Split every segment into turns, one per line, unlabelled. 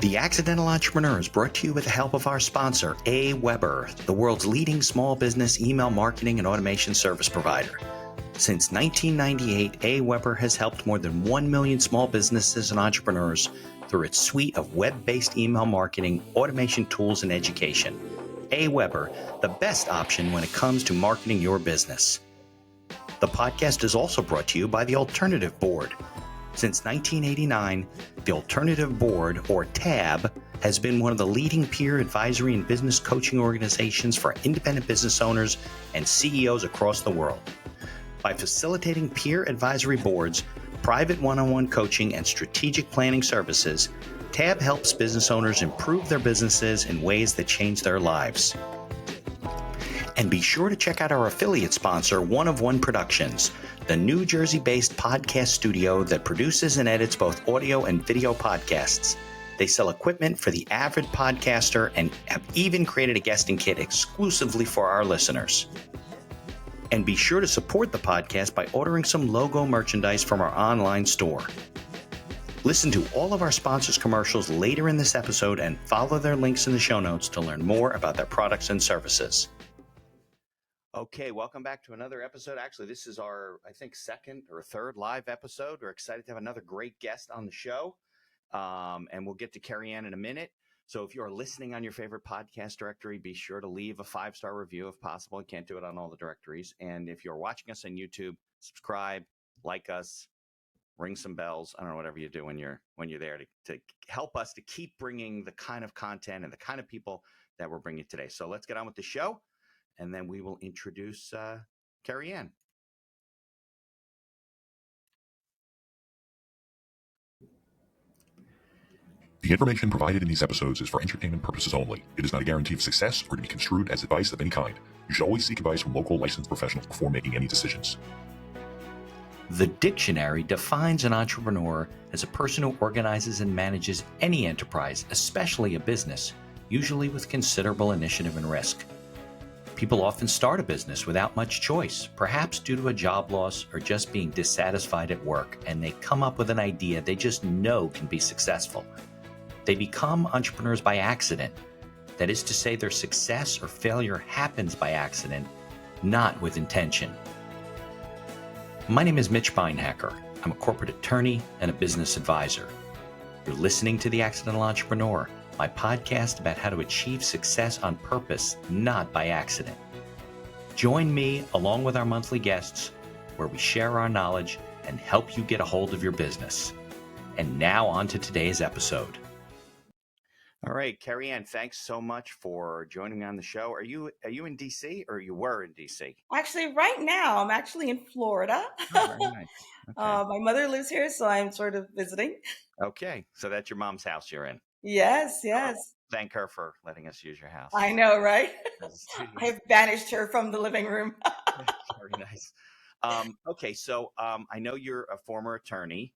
The Accidental Entrepreneur is brought to you with the help of our sponsor, AWeber, the world's leading small business email marketing and automation service provider. Since 1998, AWeber has helped more than 1 million small businesses and entrepreneurs through its suite of web-based email marketing, automation tools, and education. AWeber, the best option when it comes to marketing your business. The podcast is also brought to you by the Alternative Board. Since 1989, the Alternative Board, or TAB, has been one of the leading peer advisory and business coaching organizations for independent business owners and CEOs across the world. By facilitating peer advisory boards, private one-on-one coaching, and strategic planning services, TAB helps business owners improve their businesses in ways that change their lives. And be sure to check out our affiliate sponsor, One of One Productions, the New Jersey-based podcast studio that produces and edits both audio and video podcasts. They sell equipment for the avid podcaster and have even created a guesting kit exclusively for our listeners. And be sure to support the podcast by ordering some logo merchandise from our online store. Listen to all of our sponsors' commercials later in this episode and follow their links in the show notes to learn more about their products and services. Okay, welcome back to another episode. Actually, this is our, I think, second or third live episode. We're excited to have another great guest on the show, and we'll get to Kerry-Ann in a minute. So if you're listening on your favorite podcast directory, be sure to leave a 5-star review if possible. You can't do it on all the directories. And if you're watching us on YouTube, subscribe, like us, ring some bells. I don't know, whatever you do when you're there to help us to keep bringing the kind of content and the kind of people that we're bringing today. So let's get on with the show. And then we will introduce Kerry-Ann.
The information provided in these episodes is for entertainment purposes only. It is not a guarantee of success or to be construed as advice of any kind. You should always seek advice from local licensed professionals before making any decisions.
The dictionary defines an entrepreneur as a person who organizes and manages any enterprise, especially a business, usually with considerable initiative and risk. People often start a business without much choice, perhaps due to a job loss or just being dissatisfied at work, and they come up with an idea they just know can be successful. They become entrepreneurs by accident. That is to say, their success or failure happens by accident, not with intention. My name is Mitch Beinhacker. I'm a corporate attorney and a business advisor. You're listening to The Accidental Entrepreneur, my podcast about how to achieve success on purpose, not by accident. Join me along with our monthly guests, where we share our knowledge and help you get a hold of your business. And now on to today's episode. All right, Kerry-Ann, thanks so much for joining me on the show. Are you in DC, or you were in DC?
Actually, right now, I'm actually in Florida.
Oh, very nice. Okay.
My mother lives here, so I'm sort of visiting.
Okay, so that's your mom's house you're in.
Yes.
Thank her for letting us use your house.
I know, right? I've banished her from the living room.
Very nice. Okay, so I know you're a former attorney,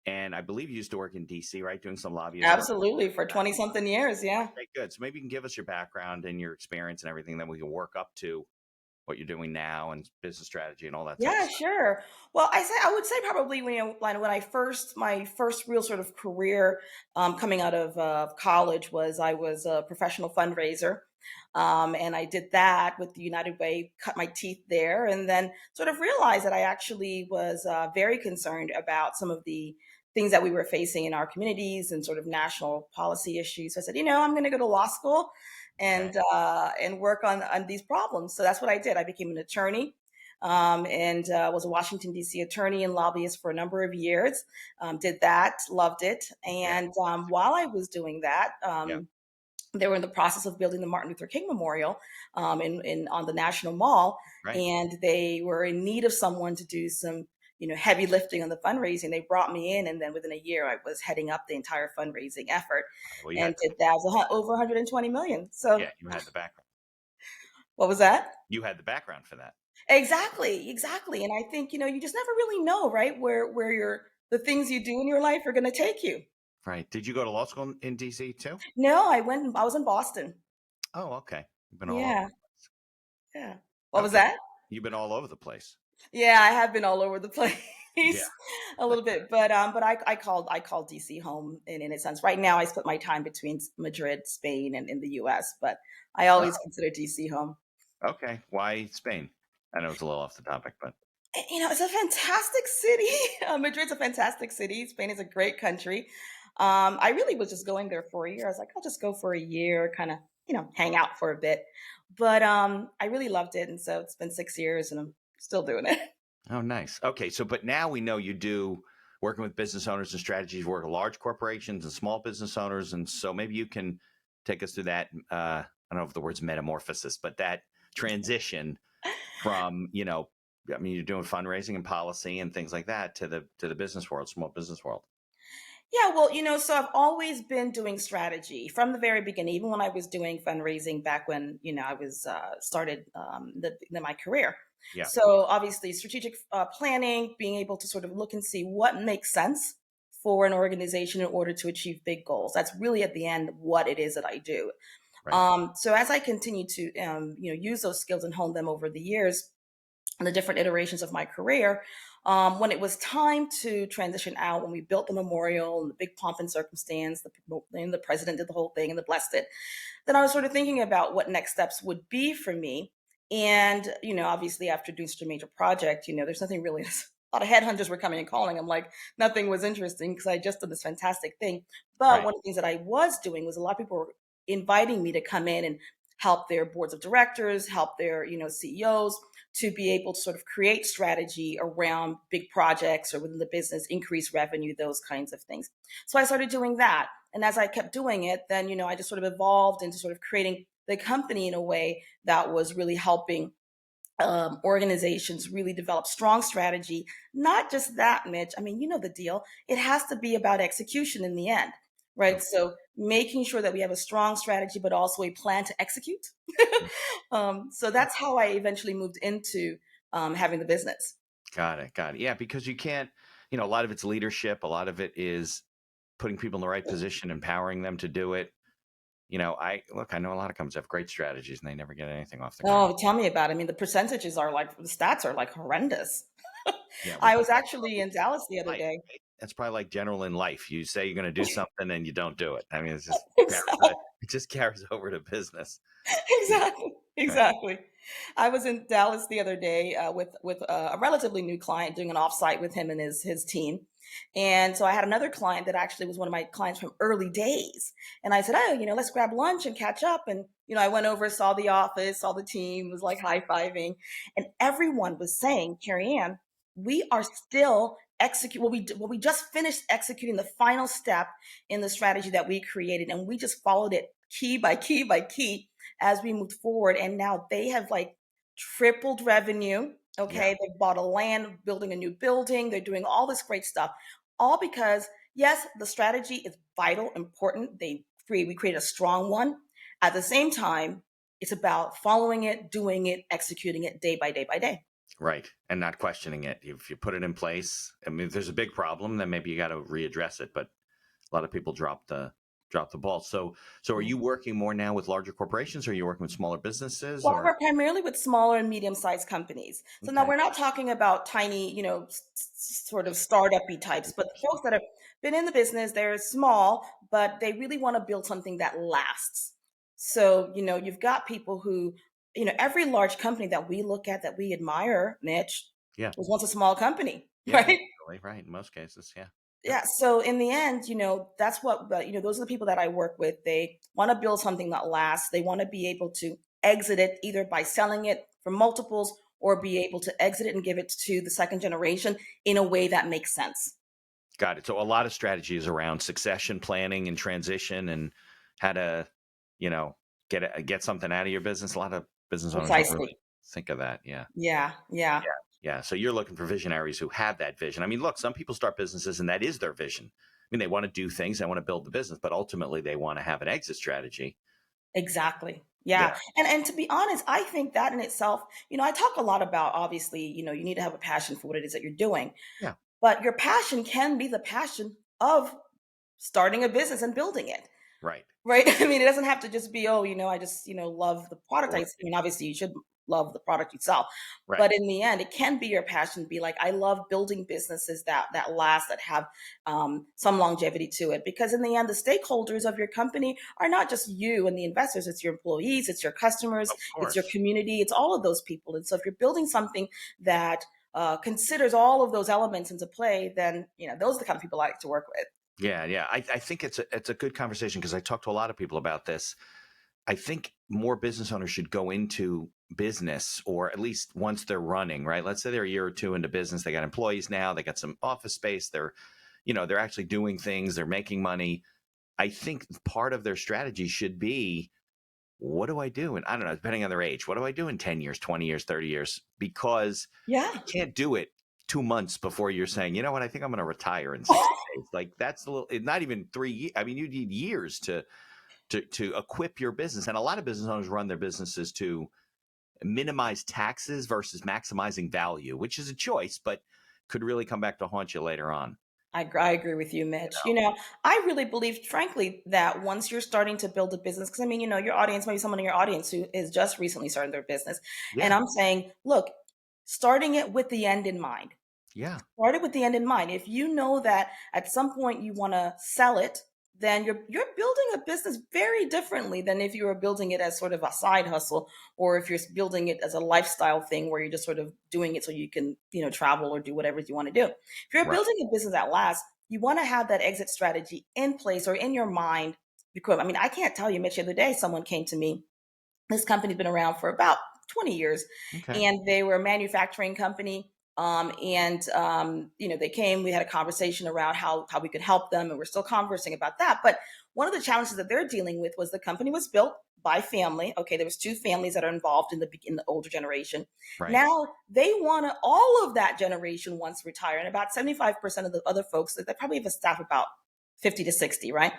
and I believe you used to work in DC, right? Doing some lobbying.
Absolutely, for 20-something years, yeah.
Okay, good. So maybe you can give us your background and your experience and everything, then we can work up to what you're doing now and business strategy and all that.
Yeah, sure. Well, I would say probably when my first real sort of career coming out of college I was a professional fundraiser. And I did that with the United Way, cut my teeth there, and then sort of realized that I actually was very concerned about some of the things that we were facing in our communities and sort of national policy issues. So I said, I'm going to go to law school and work on these problems. So that's what I did. I became an attorney and was a Washington, D.C. attorney and lobbyist for a number of years. Did that, loved it. And while I was doing that, they were in the process of building the Martin Luther King Memorial on the National Mall. Right. And they were in need of someone to do some heavy lifting on the fundraising. They brought me in, and then within a year, I was heading up the entire fundraising effort, and did that. It was over 120 million. So
yeah, you had the background.
What was that?
You had the background for that.
Exactly. And I think you just never really know, right, where the things you do in your life are going to take you.
Right. Did you go to law school in DC too?
No, I was in Boston.
Oh, okay. You've been all over the place.
Yeah. What was that?
You've been all over the place.
Yeah, I have been all over the place.
Yeah.
ways a little bit. But I called DC home in a sense. Right now I split my time between Madrid, Spain, and in the US, but I always
Oh,
consider DC home.
okay. Why Spain? I know it's a little off the topic, but
It's a fantastic city. Madrid's a fantastic city. Spain is a great country. I really was just going there for a year. I was like, I'll just go for a year, kind of, hang out for a bit. But I really loved it, and so it's been 6 years, and I'm still doing it.
oh, nice. Okay, so but now we know you do working with business owners and strategies, work with large corporations and small business owners, and so maybe you can take us through that. I don't know if the word's metamorphosis, but that transition from I mean, you're doing fundraising and policy and things like that to the business world, small business world.
Yeah, well, so I've always been doing strategy from the very beginning, even when I was doing fundraising back when, I was started my career.
Yeah,
So obviously, strategic planning, being able to sort of look and see what makes sense for an organization in order to achieve big goals. That's really at the end what it is that I do.
right,
So as I continue to, use those skills and hone them over the years, and the different iterations of my career. When it was time to transition out, when we built the memorial and the big pomp and circumstance, the president did the whole thing and the blessed it, then I was sort of thinking about what next steps would be for me. And, obviously after doing such a major project, there's nothing really, a lot of headhunters were coming and calling. I'm like, nothing was interesting because I just did this fantastic thing. But
right,
one of the things that I was doing was a lot of people were inviting me to come in and help their boards of directors, help their, CEOs to be able to sort of create strategy around big projects or within the business, increase revenue, those kinds of things. So I started doing that. And as I kept doing it, then, I just sort of evolved into sort of creating the company in a way that was really helping organizations really develop strong strategy. Not just that, Mitch. I mean, you know the deal. It has to be about execution in the end, right?
okay.
So making sure that we have a strong strategy, but also a plan to execute. So that's how I eventually moved into having the business.
Got it, got it. Yeah, because you can't, a lot of it's leadership, a lot of it is putting people in the right position, empowering them to do it. I know a lot of companies have great strategies and they never get anything off the ground.
Oh, tell me about it. I mean, the percentages are like, the stats are like horrendous.
Yeah, well,
I was
but
actually in Dallas the other
life,
day.
right? That's probably like general in life. You say you're going to do something and you don't do it. I mean, it just carries over to business. Yeah,
Exactly,
right.
exactly. I was in Dallas the other day with a relatively new client doing an offsite with him and his team, and so I had another client that actually was one of my clients from early days, and I said, oh, let's grab lunch and catch up, and I went over, saw the office, saw the team, was like high fiving, and everyone was saying, Kerry-Ann, we are still execute we just finished executing the final step in the strategy that we created, and we just followed it key by key by key as we moved forward. And now they have like tripled revenue.
Yeah,
Okay. They bought a land, building a new building. They're doing all this great stuff. All because, yes, the strategy is vital, important. We create a strong one. At the same time, it's about following it, doing it, executing it day by day by day.
right. And not questioning it. If you put it in place, I mean, if there's a big problem, then maybe you got to readdress it. But a lot of people drop the ball. So are you working more now with larger corporations, or are you working with smaller businesses,
Well, I
or
work primarily with smaller and medium-sized companies. So now
okay,
we're not talking about tiny, sort of startup-y types, but the folks that have been in the business, they're small, but they really want to build something that lasts. So, you've got people who, every large company that we look at that we admire, Mitch,
yeah,
was once a small company,
yeah,
right?
usually, right, in most cases, yeah, yep,
Yeah, so in the end, that's what, those are the people that I work with. They want to build something that lasts. They want to be able to exit it either by selling it for multiples or be able to exit it and give it to the second generation in a way that makes sense.
got it. So a lot of strategies around succession planning and transition and how to, you know, get something out of your business. A lot of business owners don't
Precisely.
really think of that. Yeah.
Yeah, yeah,
Yeah. Yeah. So you're looking for visionaries who have that vision. I mean, look, some people start businesses and that is their vision. I mean, they want to do things, they want to build the business, but ultimately they want to have an exit strategy.
exactly.
Yeah.
Yeah. And to be honest, I think that in itself, I talk a lot about obviously, you need to have a passion for what it is that you're doing.
Yeah.
But your passion can be the passion of starting a business and building it.
Right.
Right? I mean, it doesn't have to just be, oh, I just, love the product. I
Right.
mean, obviously you should love the product you sell.
Right.
But in the end, it can be your passion to be like, I love building businesses that last, that have some longevity to it. Because in the end, the stakeholders of your company are not just you and the investors, it's your employees, it's your customers,
Of
it's your
course.
community, it's all of those people. And so if you're building something that considers all of those elements into play, then those are the kind of people I like to work with.
Yeah, yeah. I think it's a good conversation because I talk to a lot of people about this. I think more business owners should go into business, or at least once they're running, right? Let's say they're a year or two into business, they got employees now, they got some office space, they're actually doing things, they're making money. I think part of their strategy should be, what do I do? And I don't know, depending on their age, what do I do in 10 years, 20 years, 30 years? Because
Yeah.
you can't do it 2 months before you're saying, you know what, I think I'm going to retire in 60 days. Like that's a little, not even 3 years. I mean, you need years to equip your business. And a lot of business owners run their businesses to minimize taxes versus maximizing value, which is a choice, but could really come back to haunt you later on.
I agree with you,
You
Mitch.
know?
I really believe, frankly, that once you're starting to build a business, because I mean, your audience, maybe someone in your audience who is just recently starting their business. And
Yeah.
I'm saying, look, starting it with the end in mind.
Yeah.
Start it with the end in mind. If you know that at some point you want to sell it, then you're building a business very differently than if you were building it as sort of a side hustle, or if you're building it as a lifestyle thing where you're just sort of doing it so you can, travel or do whatever you want to do. If you're
Right.
building a business that lasts, you want to have that exit strategy in place or in your mind. Because I mean, I can't tell you, Mitch, the other day someone came to me. This company's been around for about 20 years,
Okay.
and they were a manufacturing company. They came, we had a conversation around how we could help them, and we're still conversing about that. But one of the challenges that they're dealing with was the company was built by family. Okay, there was two families that are involved in the older generation.
Right.
Now they want to, all of that generation wants to retire, and about 75% of the other folks, they probably have a staff about 50 to 60, right?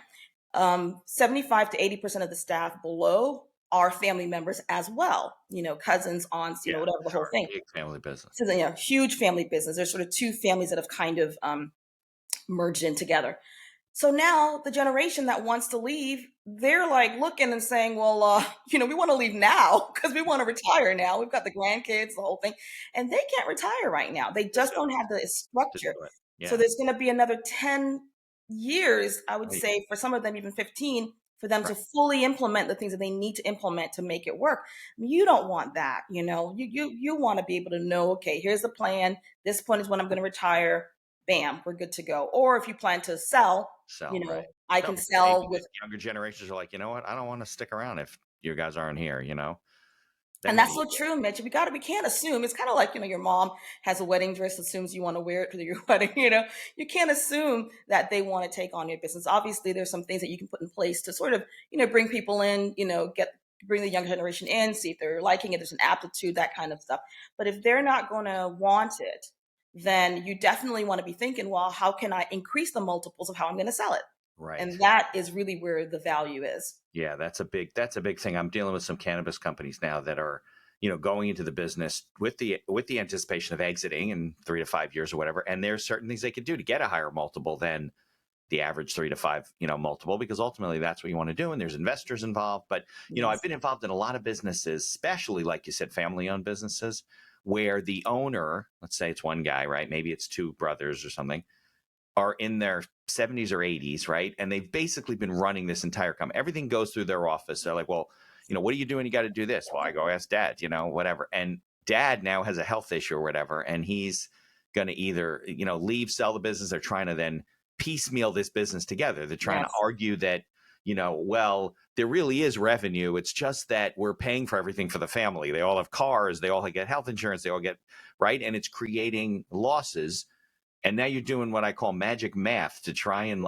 75 to 80% of the staff below are family members as well, cousins, aunts,
Yeah.
whatever, the whole
Sure.
thing.
Big family business.
So, huge family business. There's sort of two families that have kind of merged in together. So now the generation that wants to leave, they're like looking and saying, well, we want to leave now because we want to retire now. We've got the grandkids, the whole thing, and they can't retire right now. They
To
just
do
don't have the
to
structure.
do it.
So
Yeah.
there's going to be another 10 years, I would
Right.
say, for some of them, even 15, for them to
Right.
fully implement the things that they need to implement to make it work. I mean, you don't want that, you want to be able to know, okay, here's the plan. This point is when I'm going to retire. Bam, we're good to go. Or if you plan to sell,
Sell, right.
I
No,
can
because maybe
sell
the
with.
younger generations are like, you know what? I don't want to stick around if you guys aren't here,
And
Then what do
that's
you
so
do?
true, Mitch. We can't assume. It's kind of like, your mom has a wedding dress, assumes you want to wear it to your wedding, You can't assume that they want to take on your business. Obviously, there's some things that you can put in place to sort of, bring people in, bring the younger generation in, see if they're liking it, there's an aptitude, that kind of stuff. But if they're not going to want it, then you definitely want to be thinking, well, how can I increase the multiples of how I'm going to sell it?
Right.
And that is really where the value is.
Yeah, that's a big thing. I'm dealing with some cannabis companies now that are, going into the business with the anticipation of exiting in 3 to 5 years or whatever. And there's certain things they could do to get a higher multiple than the average 3 to 5, multiple, because ultimately that's what you want to do. And there's investors involved. But, I've
Yes.
been involved in a lot of businesses, especially like you said, family owned businesses where the owner, let's say it's one guy, right? Maybe it's two brothers or something, are in their 70s or 80s, right? And they've basically been running this entire company. Everything goes through their office. They're like, well, what are you doing? You got to do this. Well, I go ask dad, whatever. And dad now has a health issue or whatever. And he's going to either, leave, sell the business. They're trying to then piecemeal this business together. They're trying to
Yes.
argue that, well, there really is revenue. It's just that we're paying for everything for the family. They all have cars. They all get health insurance. They all get, right. And it's creating losses. And now you're doing what I call magic math to try and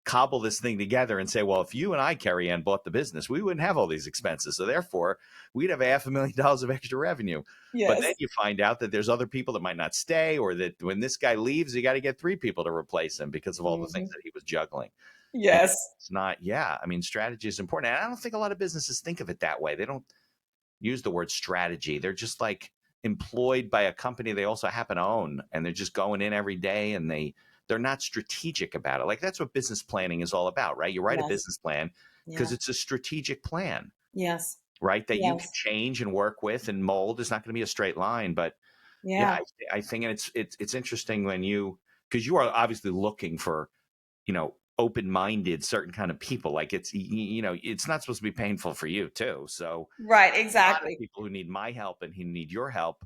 cobble this thing together and say, well, if you and I, Kerry-Ann, bought the business, we wouldn't have all these expenses. So therefore, we'd have $500,000 of extra revenue. But then
Yes.
you find out that there's other people that might not stay, or that when this guy leaves, you got to get 3 people to replace him because of all the things
Mhm.
that he was juggling. And
Yes.
it's not, yeah, I mean, strategy is important. And I don't think a lot of businesses think of it that way. They don't use the word strategy. They're just employed by a company they also happen to own, and they're just going in every day, and they're not strategic about it. That's what business planning is all about, right? You write a
Yes.
business plan because
Yeah.
it's a strategic plan.
Yes.
right? That you can
Yes.
change and work with and mold. It's not going to be a straight line, but yeah,
Yeah.
I think it's interesting when because you are obviously looking for, open-minded certain kind of people. Like it's not supposed to be painful for you too. So
Right.
a lot of
Exactly.
people who need my help and who need your help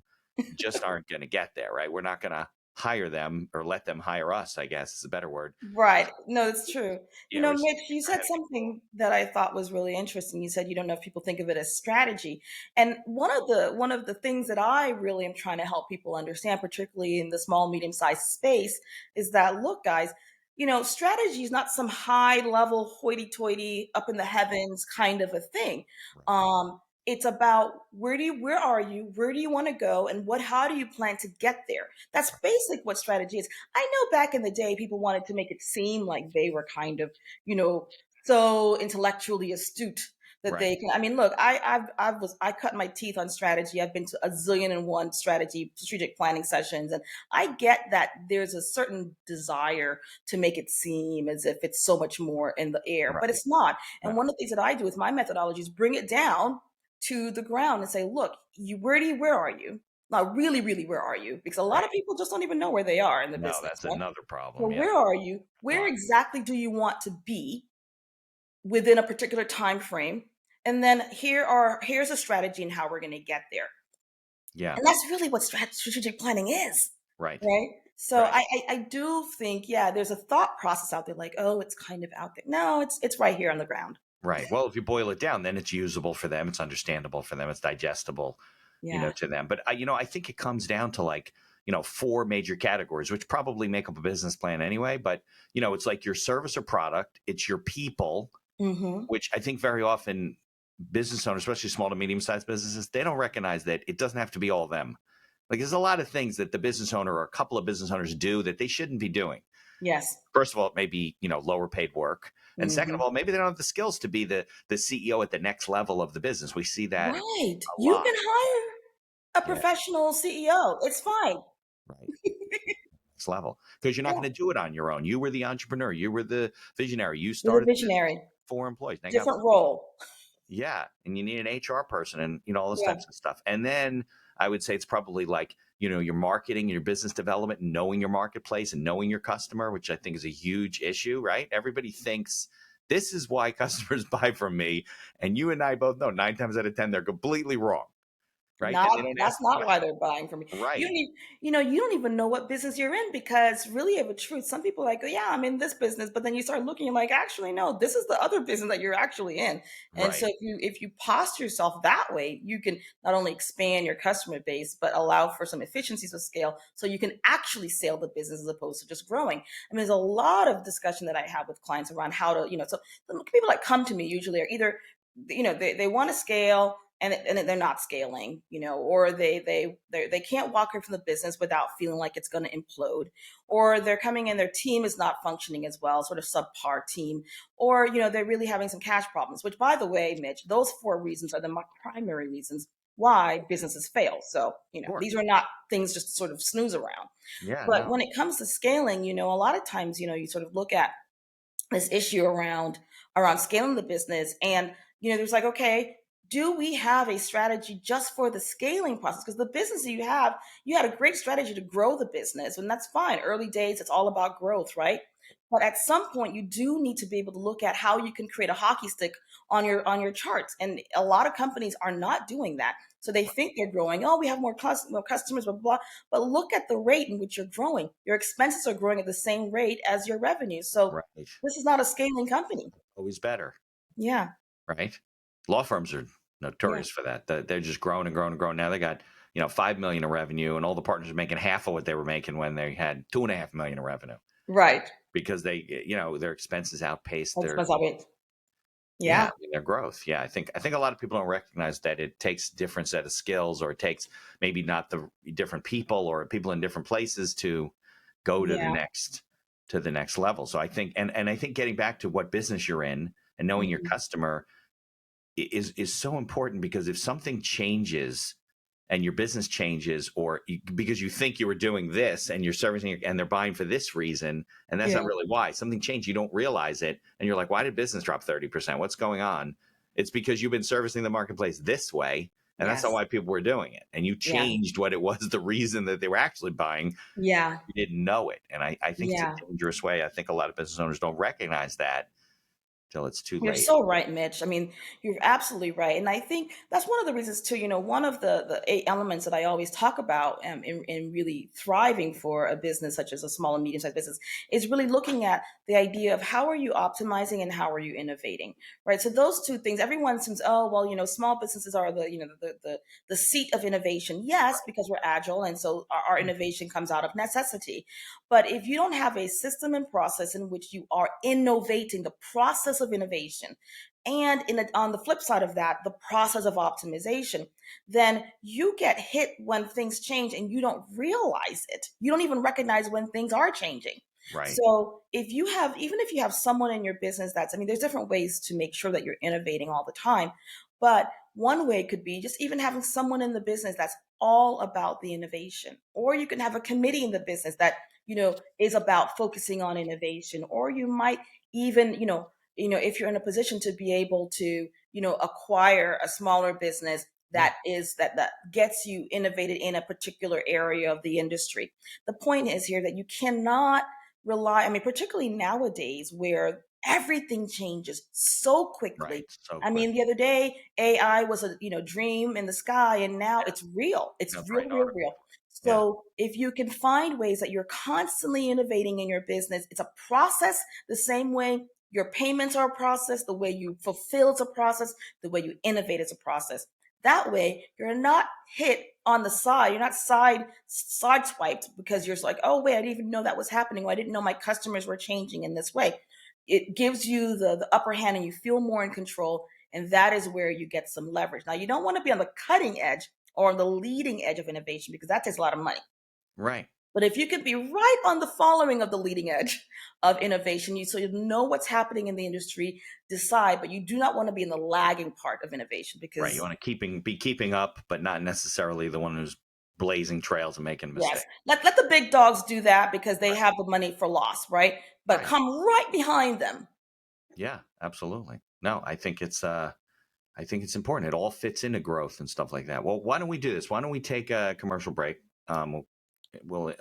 just aren't going to get there, right? We're not going to hire them or let them hire us, I guess is a better word.
Right. No, it's true.
Yeah,
Mitch, you
go
said
ahead.
something that I thought was really interesting. You said you don't know if people think of it as strategy. And one of the things that I really am trying to help people understand, particularly in the small, medium-sized space, is that look, guys, strategy is not some high level hoity-toity up in the heavens kind of a thing.
Right,
It's about where are you, where do you want to go, and how do you plan to get there? That's basically what strategy is. I know back in the day, people wanted to make it seem like they were kind of, you know, so intellectually astute that
right,
they can. I mean, look, I cut my teeth on strategy. I've been to a zillion and one strategic planning sessions, and I get that there's a certain desire to make it seem as if it's so much more in the air, but
right.
it's not. And
No,
one of the things that I do with my methodology is bring it down to the ground and say, look, where are you? Not really, really, where are you? Because a lot
right.
of people just don't even know where they are in the
No,
business,
that's
right?
another
So
problem. Yeah,
where are you?
a
Where
lot.
exactly do you want to be within a particular time frame? And then here's a strategy and how we're going to get there.
Yeah,
And that's really what strategic planning is,
right,
right? So
right,
I do think, yeah, there's a thought process out there like, oh, it's kind of out there. No, it's right here on the ground.
right. Well, if you boil it down, then it's usable for them. It's understandable for them. It's digestible,
Yeah.
to them. But I think it comes down to like, four major categories, which probably make up a business plan anyway. But it's like your service or product, it's your people,
Mm-hmm.
which I think very often business owners, especially small to medium sized businesses, they don't recognize that it doesn't have to be all them. Like there's a lot of things that the business owner or a couple of business owners do that they shouldn't be doing.
Yes.
First of all, it may be, lower paid work. And second of
Mm-hmm.
all, maybe they don't have the skills to be the CEO at the next level of the business. We see that
Right.
a
You
lot.
can hire a
Yeah,
professional CEO. It's fine.
right. Next level. Because you're not
Yeah.
going to do it on your own. You were the entrepreneur, you were the visionary, you
You're the
started the business,
visionary.
4 employees. Now you got
Different role.
Yeah, and you need an HR person and all those
Yeah.
types of stuff. And then I would say it's probably like, your marketing, your business development, knowing your marketplace and knowing your customer, which I think is a huge issue, right? Everybody thinks this is why customers buy from me, and you and I both know 9 times out of 10 they're completely wrong, right? And they don't ask
That's
the
not why
question.
they're buying from you. You
Right,
don't even, you don't even know what business you're in because really of a truth, some people are like, oh, yeah, I'm in this business, but then you start looking, you're like, actually, no, this is the other business that you're actually in. And so
right,
if you posture yourself that way, you can not only expand your customer base, but allow for some efficiencies of scale so you can actually scale the business as opposed to just growing. I mean, there's a lot of discussion that I have with clients around how to, so people that come to me usually are either, they want to scale and they're not scaling, or they can't walk away from the business without feeling like it's going to implode, or they're coming in, their team is not functioning as well, sort of subpar team, or they're really having some cash problems. Which, by the way, Mitch, those four reasons are the primary reasons why businesses fail. So
sure.
these are not things just to sort of snooze around.
Yeah,
But
no,
when it comes to scaling, a lot of times, you sort of look at this issue around scaling the business, and there's like, okay, do we have a strategy just for the scaling process? Because the business that you had a great strategy to grow the business, and that's fine. Early days, it's all about growth, right? But at some point, you do need to be able to look at how you can create a hockey stick on your charts, and a lot of companies are not doing that. So they think they're growing. Oh, we have more customers, blah, blah, blah. But look at the rate in which you're growing. Your expenses are growing at the same rate as your revenue. So
right.
this is not a scaling company.
Always better,
Yeah.
right? Law firms are
Yeah.
notorious for that. They're just growing and growing and growing. Now they got 5 million in revenue, and all the partners are making half of what they were making when they had 2.5 million in revenue
Right.
because their expenses outpaced
That's
their
because of it.
yeah, I
Yeah.
mean, their growth. Yeah, I think a lot of people don't recognize that it takes different set of skills, or it takes maybe not the different people or people in different places to go to the
Yeah.
next level. So I think and I think getting back to what business you're in and knowing your
Mhm.
customer is so important, because if something changes and your business changes, or because you think you were doing this and you're servicing and they're buying for this reason and that's
Yeah.
not really why something changed, you don't realize it, and you're like, why did business drop 30%, what's going on? It's because you've been servicing the marketplace this way. And that's not
Yes.
why people were doing it. And you
Yeah.
changed what it was, the reason that they were actually buying.
Yeah.
You didn't know it. And I think it's
Yeah.
a dangerous way. I think a lot of business owners don't recognize that till it's too
You're
late.
so right, Mitch. I mean, you're absolutely right. And I think that's one of the reasons too, one of the eight elements that I always talk about in really thriving for a business such as a small and medium-sized business is really looking at the idea of how are you optimizing and how are you innovating, right? So those two things, everyone seems, oh, well, small businesses are the seat of innovation. Yes, because we're agile. And so our innovation comes out of necessity. But if you don't have a system and process in which you are innovating, the process of innovation, and on the flip side of that, the process of optimization, then you get hit when things change and you don't realize it. You don't even recognize when things are changing.
Right.
So even if you have someone in your business there's different ways to make sure that you're innovating all the time. But one way could be just even having someone in the business that's all about the innovation. Or you can have a committee in the business that, is about focusing on innovation. Or you might even, if you're in a position to be able to, acquire a smaller business that gets you innovated in a particular area of the industry. The point is here that you cannot rely, particularly nowadays where everything changes so quickly.
Right. So quick.
The other day, AI was a dream in the sky, and now it's real. It's real. So if you can find ways that you're constantly innovating in your business, it's a process the same way your payments are a process, the way you fulfill is a process, the way you innovate is a process. That way, you're not hit on the side. You're not sideswiped because you're like, oh, wait, I didn't even know that was happening. Or I didn't know my customers were changing in this way. It gives you the upper hand and you feel more in control. And that is where you get some leverage. Now, you don't want to be on the cutting edge or on the leading edge of innovation because that takes a lot of money.
Right.
But if you could be right on the following of the leading edge of innovation, so you know what's happening in the industry, decide, but you do not want to be in the lagging part of innovation because
right, you want to be keeping up, but not necessarily the one who's blazing trails and making mistakes.
Yes, let the big dogs do that because they have the money for loss, right? But come right behind them.
Yeah, absolutely. No, I think it's important. It all fits into growth and stuff like that. Well, why don't we do this? Why don't we take a commercial break? We'll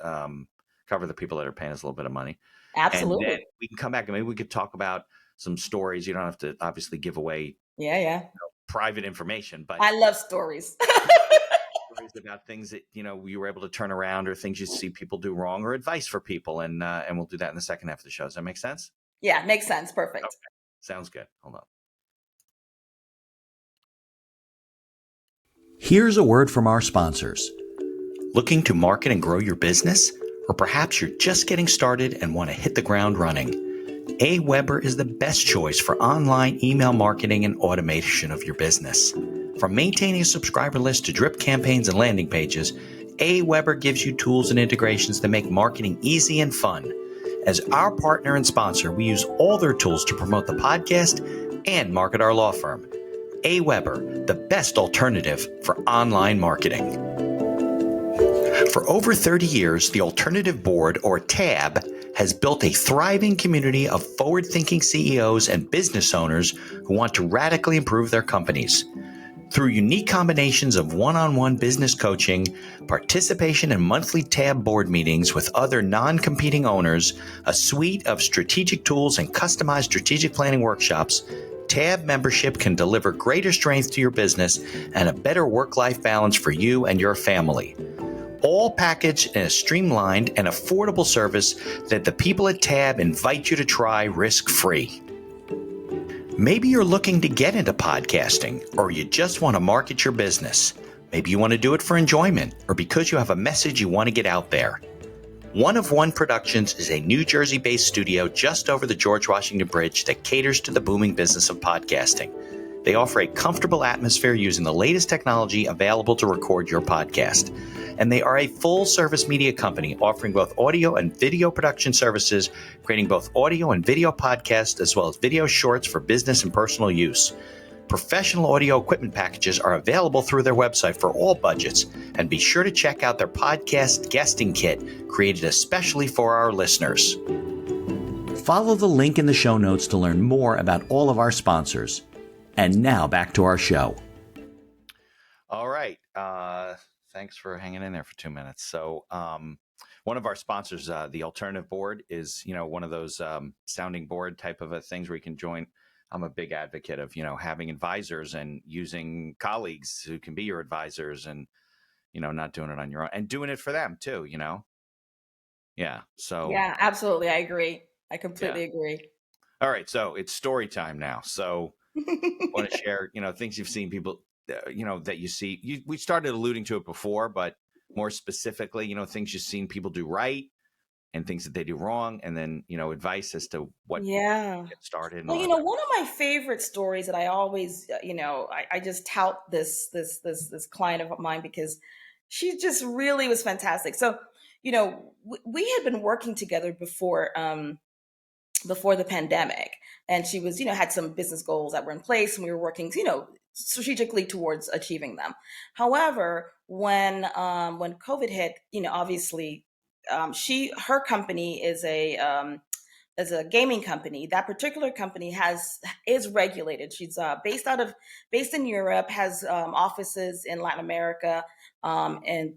cover the people that are paying us a little bit of money.
Absolutely.
And then we can come back and maybe we could talk about some stories. You don't have to obviously give away private information, but
I love stories.
Stories about things that you were able to turn around or things you see people do wrong or advice for people, and we'll do that in the second half of the show. Does that make sense?
Yeah, makes sense. Perfect.
Okay. Sounds good. Hold on. Here's a word from our sponsors. Looking to market and grow your business? Or perhaps you're just getting started and want to hit the ground running? AWeber is the best choice for online email marketing and automation of your business. From maintaining a subscriber list to drip campaigns and landing pages, AWeber gives you tools and integrations that make marketing easy and fun. As our partner and sponsor, we use all their tools to promote the podcast and market our law firm. AWeber, the best alternative for online marketing. For over 30 years, the Alternative Board, or TAB, has built a thriving community of forward-thinking CEOs and business owners who want to radically improve their companies. Through unique combinations of one-on-one business coaching, participation in monthly TAB board meetings with other non-competing owners, a suite of strategic tools, and customized strategic planning workshops, TAB membership can deliver greater strength to your business and a better work-life balance for you and your family. All packaged in a streamlined and affordable service that the people at TAB invite you to try risk-free. Maybe you're looking to get into podcasting, or you just want to market your business. Maybe you want to do it for enjoyment, or because you have a message you want to get out there. One of One Productions is a New Jersey-based studio just over the George Washington Bridge that caters to the booming business of podcasting. They offer a comfortable atmosphere using the latest technology available to record your podcast. And they are a full-service media company offering both audio and video production services, creating both audio and video podcasts, as well as video shorts for business and personal use. Professional audio equipment packages are available through their website for all budgets, and be sure to check out their podcast guesting kit, created especially for our listeners. Follow the link in the show notes to learn more about all of our sponsors. And now back to our show.
All right. Thanks for hanging in there for 2 minutes. So one of our sponsors, the Alternative Board, is, one of those sounding board type of things where you can join. I'm a big advocate of, having advisors and using colleagues who can be your advisors and, not doing it on your own and doing it for them too, Yeah. So.
Yeah, absolutely. I agree. I completely agree.
All right. So it's story time now. So I want to share, things you've seen people, that you see. We started alluding to it before, but more specifically, things you've seen people do right and things that they do wrong, and then, advice as to what
Yeah.
get started. And
Well,
all that.
one of my favorite stories that I always, I just tout this client of mine because she just really was fantastic. So, we had been working together before the pandemic, and she was, had some business goals that were in place, and we were working, strategically towards achieving them. However, when COVID hit, obviously, her company is a gaming company. That particular company is regulated. She's based in Europe, has offices in Latin America, and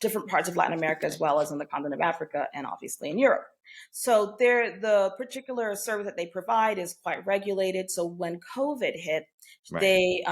different parts of Latin America, as well as on the continent of Africa, and obviously in Europe. So the particular service that they provide is quite regulated. So when COVID hit,
Right.
they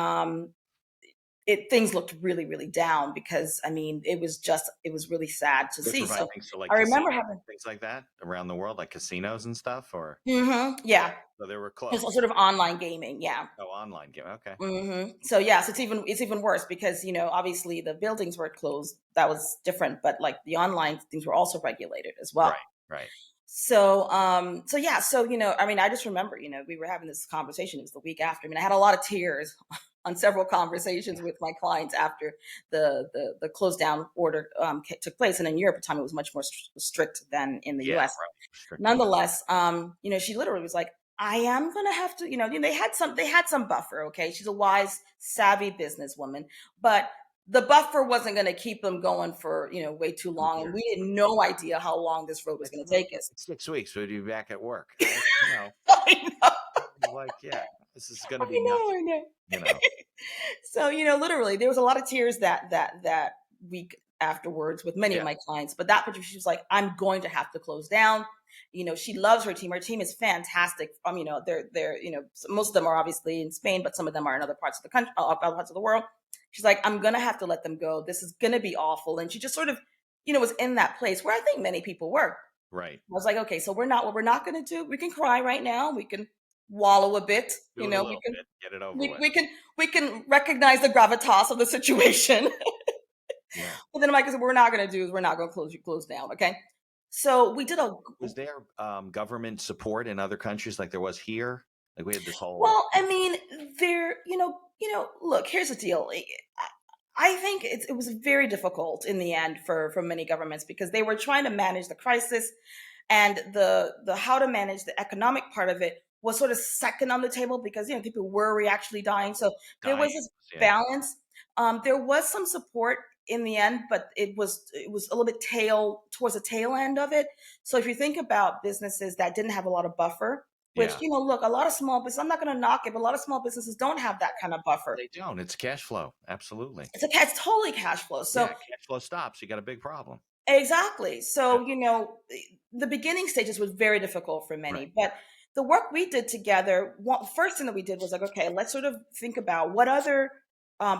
things looked really, really down because it was really sad to
They
see.
provide
So
things to like
I remember
casinos,
having
things like that around the world, like casinos and stuff, or
yeah,
so they were
it's
closed.
sort of online gaming, yeah.
Oh, online game. Okay.
So yes, it's even worse because obviously the buildings were closed. That was different, but like the online things were also regulated as well.
Right.
So I just remember, we were having this conversation. It was the week after. I had a lot of tears on several conversations with my clients after the close down order took place. And in Europe at the time, it was much more strict than in the US.
Right.
Nonetheless, she literally was like, I am gonna have to, they had some buffer. Okay, she's a wise, savvy businesswoman, but the buffer wasn't going to keep them going for way too long, and we had no idea how long this road was going to take us.
6 weeks, we'd be back at work.
I know.
Like, yeah, this is going to
I
be
know.
nothing.
So literally, there was a lot of tears that week afterwards with many of my clients. But that particular, she was like, "I'm going to have to close down." She loves her team. Her team is fantastic. They're most of them are obviously in Spain, but some of them are in other parts of the country, other parts of the world. She's like, I'm going to have to let them go. This is going to be awful. And she just sort of, was in that place where I think many people were.
Right.
I was like, okay, so we're not going to do. We can cry right now. We can wallow a bit. We can
get it over with.
We can recognize the gravitas of the situation.
Yeah.
But then I'm like, what we're not going to do is we're not going to close down. Okay. So we did
Was there government support in other countries like there was here? Like we had this whole.
Well, there, look, here's the deal. I think it was very difficult in the end for many governments because they were trying to manage the crisis, and the how to manage the economic part of it was sort of second on the table because people were actually dying. So there was this balance. There was some support in the end, but it was a little bit towards the tail end of it. So if you think about businesses that didn't have a lot of buffer, which, look, a lot of small business, I'm not going to knock it, but a lot of small businesses don't have that kind of buffer.
They don't. It's cash flow. Absolutely.
It's totally cash flow. So
cash flow stops. You got a big problem.
Exactly. So, the beginning stages was very difficult for many, right. But the work we did together, first thing that we did was like, okay, let's sort of think about what other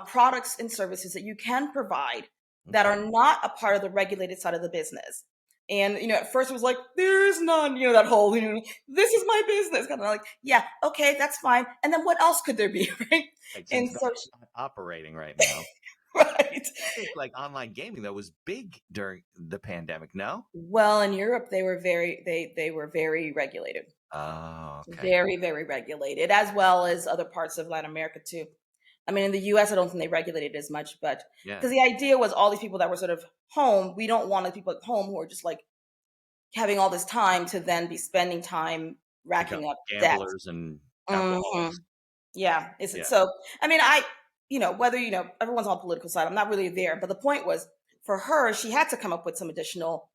products and services that you can provide that are not a part of the regulated side of the business. And, at first it was like, there's none, that whole, this is my business. Kind of like, yeah, okay, that's fine. And then what else could there be, right?
And so it's not operating right now.
Right.
I think like online gaming though was big during the pandemic, no?
Well, in Europe, they were very regulated.
Oh, okay.
Very, very regulated, as well as other parts of Latin America too. In the US, I don't think they regulated as much, but because the idea was all these people that were sort of home, we don't want people at home who are just like having all this time to then be spending time racking up
gamblers
debt.
And alcoholics.
Yeah. So, whether, everyone's on the political side, I'm not really there, but the point was for her, she had to come up with some additional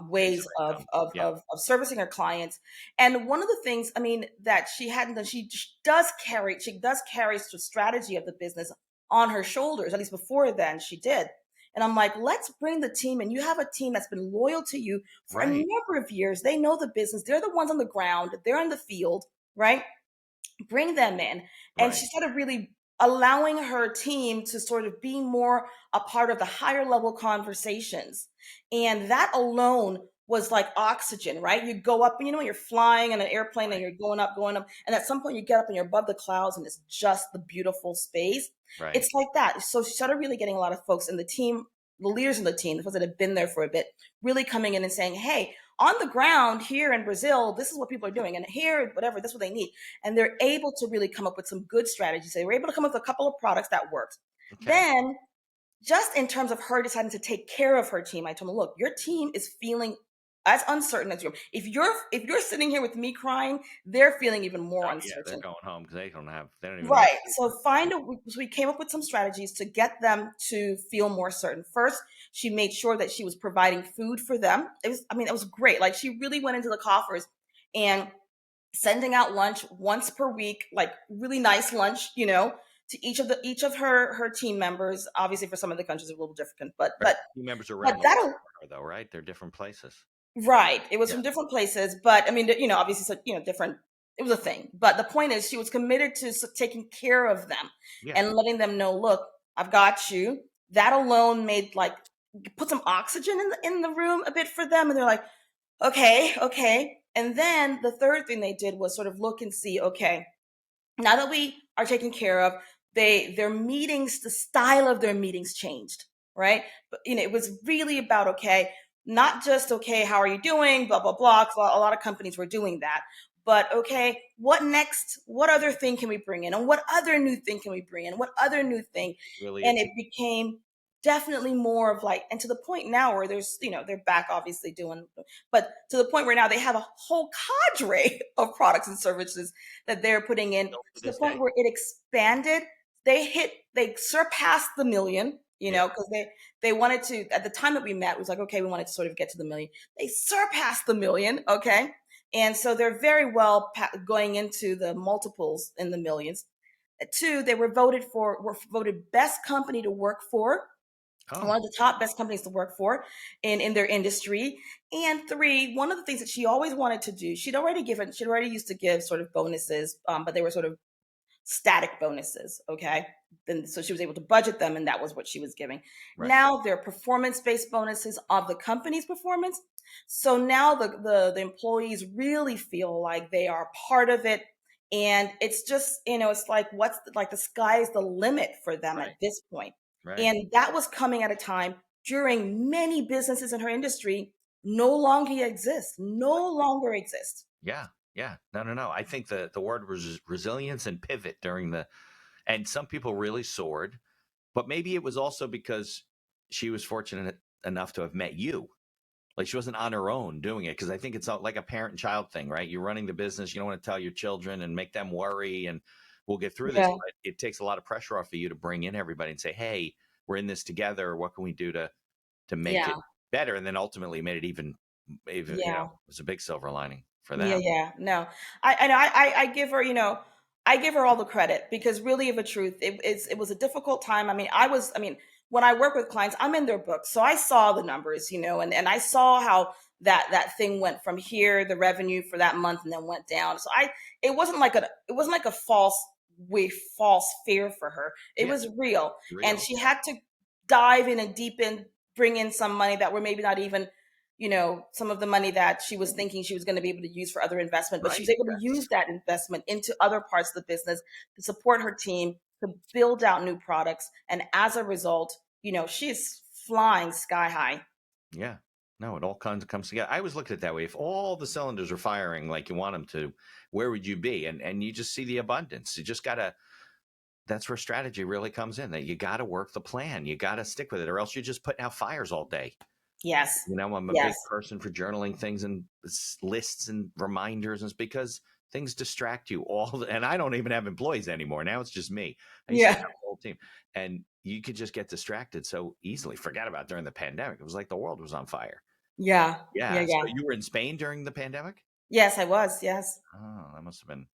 ways of servicing her clients. And one of the things, I mean, that she hadn't done, she does carry the strategy of the business on her shoulders. At least before then, she did. And I'm like, let's bring the team. And you have a team that's been loyal to you for a number of years. They know the business. They're the ones on the ground. They're in the field, right? Bring them in. And she started really allowing her team to sort of be more a part of the higher level conversations. And that alone was like oxygen, right? You go up, and when you're flying in an airplane and you're going up. And at some point you get up and you're above the clouds and it's just the beautiful space.
Right.
It's like that. So she started really getting a lot of folks in the team, the leaders in the team, the folks that have been there for a bit, really coming in and saying, hey, on the ground here in Brazil, this is what people are doing. And here, whatever, this is what they need. And they're able to really come up with some good strategies. They were able to come up with a couple of products that worked. Okay. Then, just in terms of her deciding to take care of her team, I told them, look, your team is feeling as uncertain as you are. If you're sitting here with me crying, they're feeling even more uncertain.
Yeah, they're going home because they don't even
right. So we came up with some strategies to get them to feel more certain. First, she made sure that she was providing food for them. It was great. Like, she really went into the coffers and sending out lunch once per week, like really nice lunch, to each of her team members. Obviously, for some of the countries, it's a little different, but
team members around though, right? They're different places.
Right. It was from different places, but I mean, obviously, so, different. It was a thing, but the point is, she was committed to taking care of them and letting them know, look, I've got you. That alone made put some oxygen in the room a bit for them, and they're like, okay. And then the third thing they did was sort of look and see, okay, now that we are taken care of, their meetings, the style of their meetings changed, right? But it was really about, okay, not just, okay, how are you doing, blah, blah, blah. A lot of companies were doing that. But, okay, what next? What other thing can we bring in? And what other new thing can we bring in? What other new thing? Really, and it became definitely more of and to the point now where there's, they're back obviously doing, but to the point where now they have a whole cadre of products and services that they're putting in, to the point where it expanded. They surpassed the million, because they wanted to, at the time that we met, it was like, okay, we wanted to sort of get to the million. They surpassed the million. Okay. And so they're very well going into the multiples in the millions. Two, they were voted best company to work for. One of the top best companies to work for in their industry. And three, one of the things that she always wanted to do, she'd already used to give sort of bonuses, but they were sort of static bonuses. Okay. Then, so she was able to budget them, and that was what she was giving. Right. Now they're performance-based bonuses of the company's performance. So now the employees really feel like they are part of it. And it's just, it's like, the sky is the limit for them at this point. Right. And that was coming at a time during many businesses in her industry no longer exist.
Yeah. No. I think the word was resilience and pivot and some people really soared, but maybe it was also because she was fortunate enough to have met you. Like, she wasn't on her own doing it, because I think it's like a parent and child thing, right? You're running the business. You don't want to tell your children and make them worry, and we'll get through this. But it takes a lot of pressure off of you to bring in everybody and say, hey, we're in this together. What can we do to make it better? And then ultimately made it even it was a big silver lining for them.
No, I give her, I give her all the credit, because really, of a truth, it was a difficult time. When I work with clients, I'm in their books. So I saw the numbers, and I saw how that thing went from here, the revenue for that month, and then went down. So it wasn't like a false fear for her. It was real. And she had to dive in and bring in some money that were maybe not even, some of the money that she was thinking she was going to be able to use for other investment, but she was able to use that investment into other parts of the business to support her team, to build out new products. And as a result, she's flying sky high.
Yeah. No, it all comes together. I always looked at it that way. If all the cylinders are firing like you want them to, where would you be? And you just see the abundance. You just that's where strategy really comes in, that you got to work the plan. You got to stick with it, or else you're just putting out fires all day.
Yes.
I'm a big person for journaling things and lists and reminders, and it's because things distract you and I don't even have employees anymore. Now it's just me. I used to have a whole team, and you could just get distracted so easily. Forget about during the pandemic. It was like the world was on fire.
Yeah. Yeah.
Yeah. So
Yeah.
you were in Spain during the pandemic?
Yes, I was. Yes.
Oh, that must have been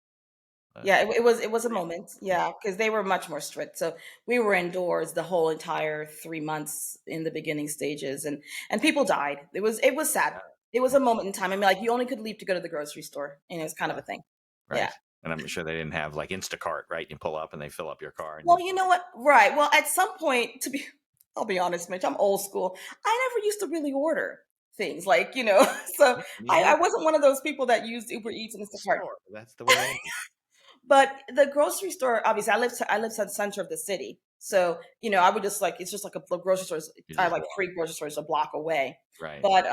uh,
Yeah, it was a
pretty
moment.
interesting.
Yeah, because they were much more strict. So we were indoors the whole entire 3 months in the beginning stages, and people died. It was sad.
Yeah.
It was
Yeah.
a moment in time. I mean, like you only could leave to go to the grocery store, and it was kind of
Yeah.
a thing. Yeah.
Right. And I'm sure they didn't have like Instacart, right? You pull up and they fill up your car and
Well,
you.
you know what? Right. Well, at some point, I'll be honest, Mitch. I'm old school. I never used to really order things like So
Yeah, me
I
neither.
wasn't one of those people that used Uber Eats and Instacart.
Store. That's the way it is.
But the grocery store, obviously, I live at the center of the city, so I would just like it's just like a grocery store.
You
I have
just
like
walk.
three grocery stores a block away,
Right.
but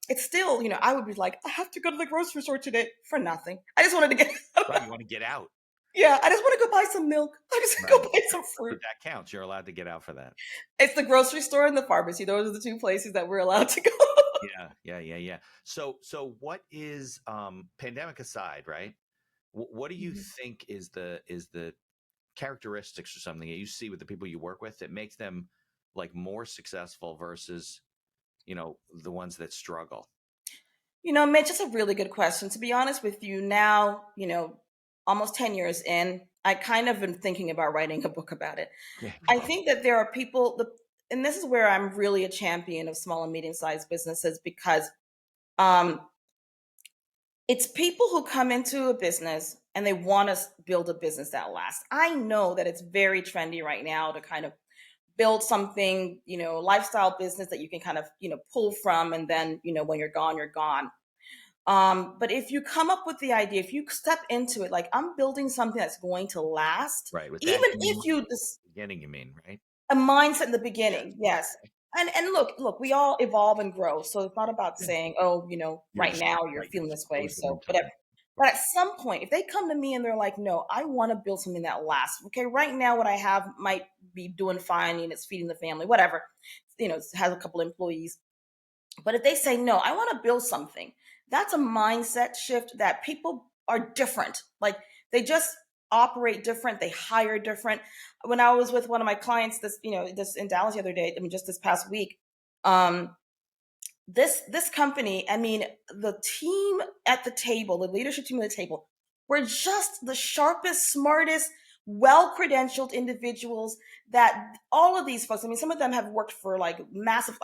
it's still I would be like I have to go to the grocery store today for nothing. I just wanted to get
Right. You want to get out.
yeah, I just want to go buy some milk. I just
Right.
go buy some
But
fruit.
that counts. You're allowed to get out for that.
It's the grocery store and the pharmacy. Those are the two places that we're allowed to go.
Yeah. So what is pandemic aside, right? What do you
Mhm.
think is the characteristics or something that you see with the people you work with that makes them like more successful versus, the ones that struggle?
Mitch, it's a really good question. To be honest with you, now, almost 10 years in, I kind of been thinking about writing a book about it.
Yeah.
I think that there are people, and this is where I'm really a champion of small and medium sized businesses because um, it's people who come into a business and they want to build a business that lasts. I know that it's very trendy right now to kind of build something, lifestyle business that you can kind of, pull from. And then, when you're gone, you're gone. But if you come up with the idea, if you step into it, like I'm building something that's going to last,
Right. With
even
that in
if
mind,
you just
beginning, you mean, right?
a mindset in the
Yeah.
beginning, yes. And look, we all evolve and grow. So it's not about
Yeah.
saying, oh,
You're
right
just
now you're
right. You're
feeling
just
this way.
always going
So
to.
whatever. But at some point, if they come to me and they're like, no, I want to build something that lasts. Okay, right now what I have might be doing fine and it's feeding the family, whatever. It has a couple employees. But if they say, no, I want to build something, that's a mindset shift that people are different. Like they just operate different, they hire different. When I was with one of my clients, this in Dallas the other day, I mean, just this past week, um, this company, I mean, the team at the table, the leadership team at the table, were just the sharpest, smartest, well-credentialed individuals that all of these folks, I mean, some of them have worked for massive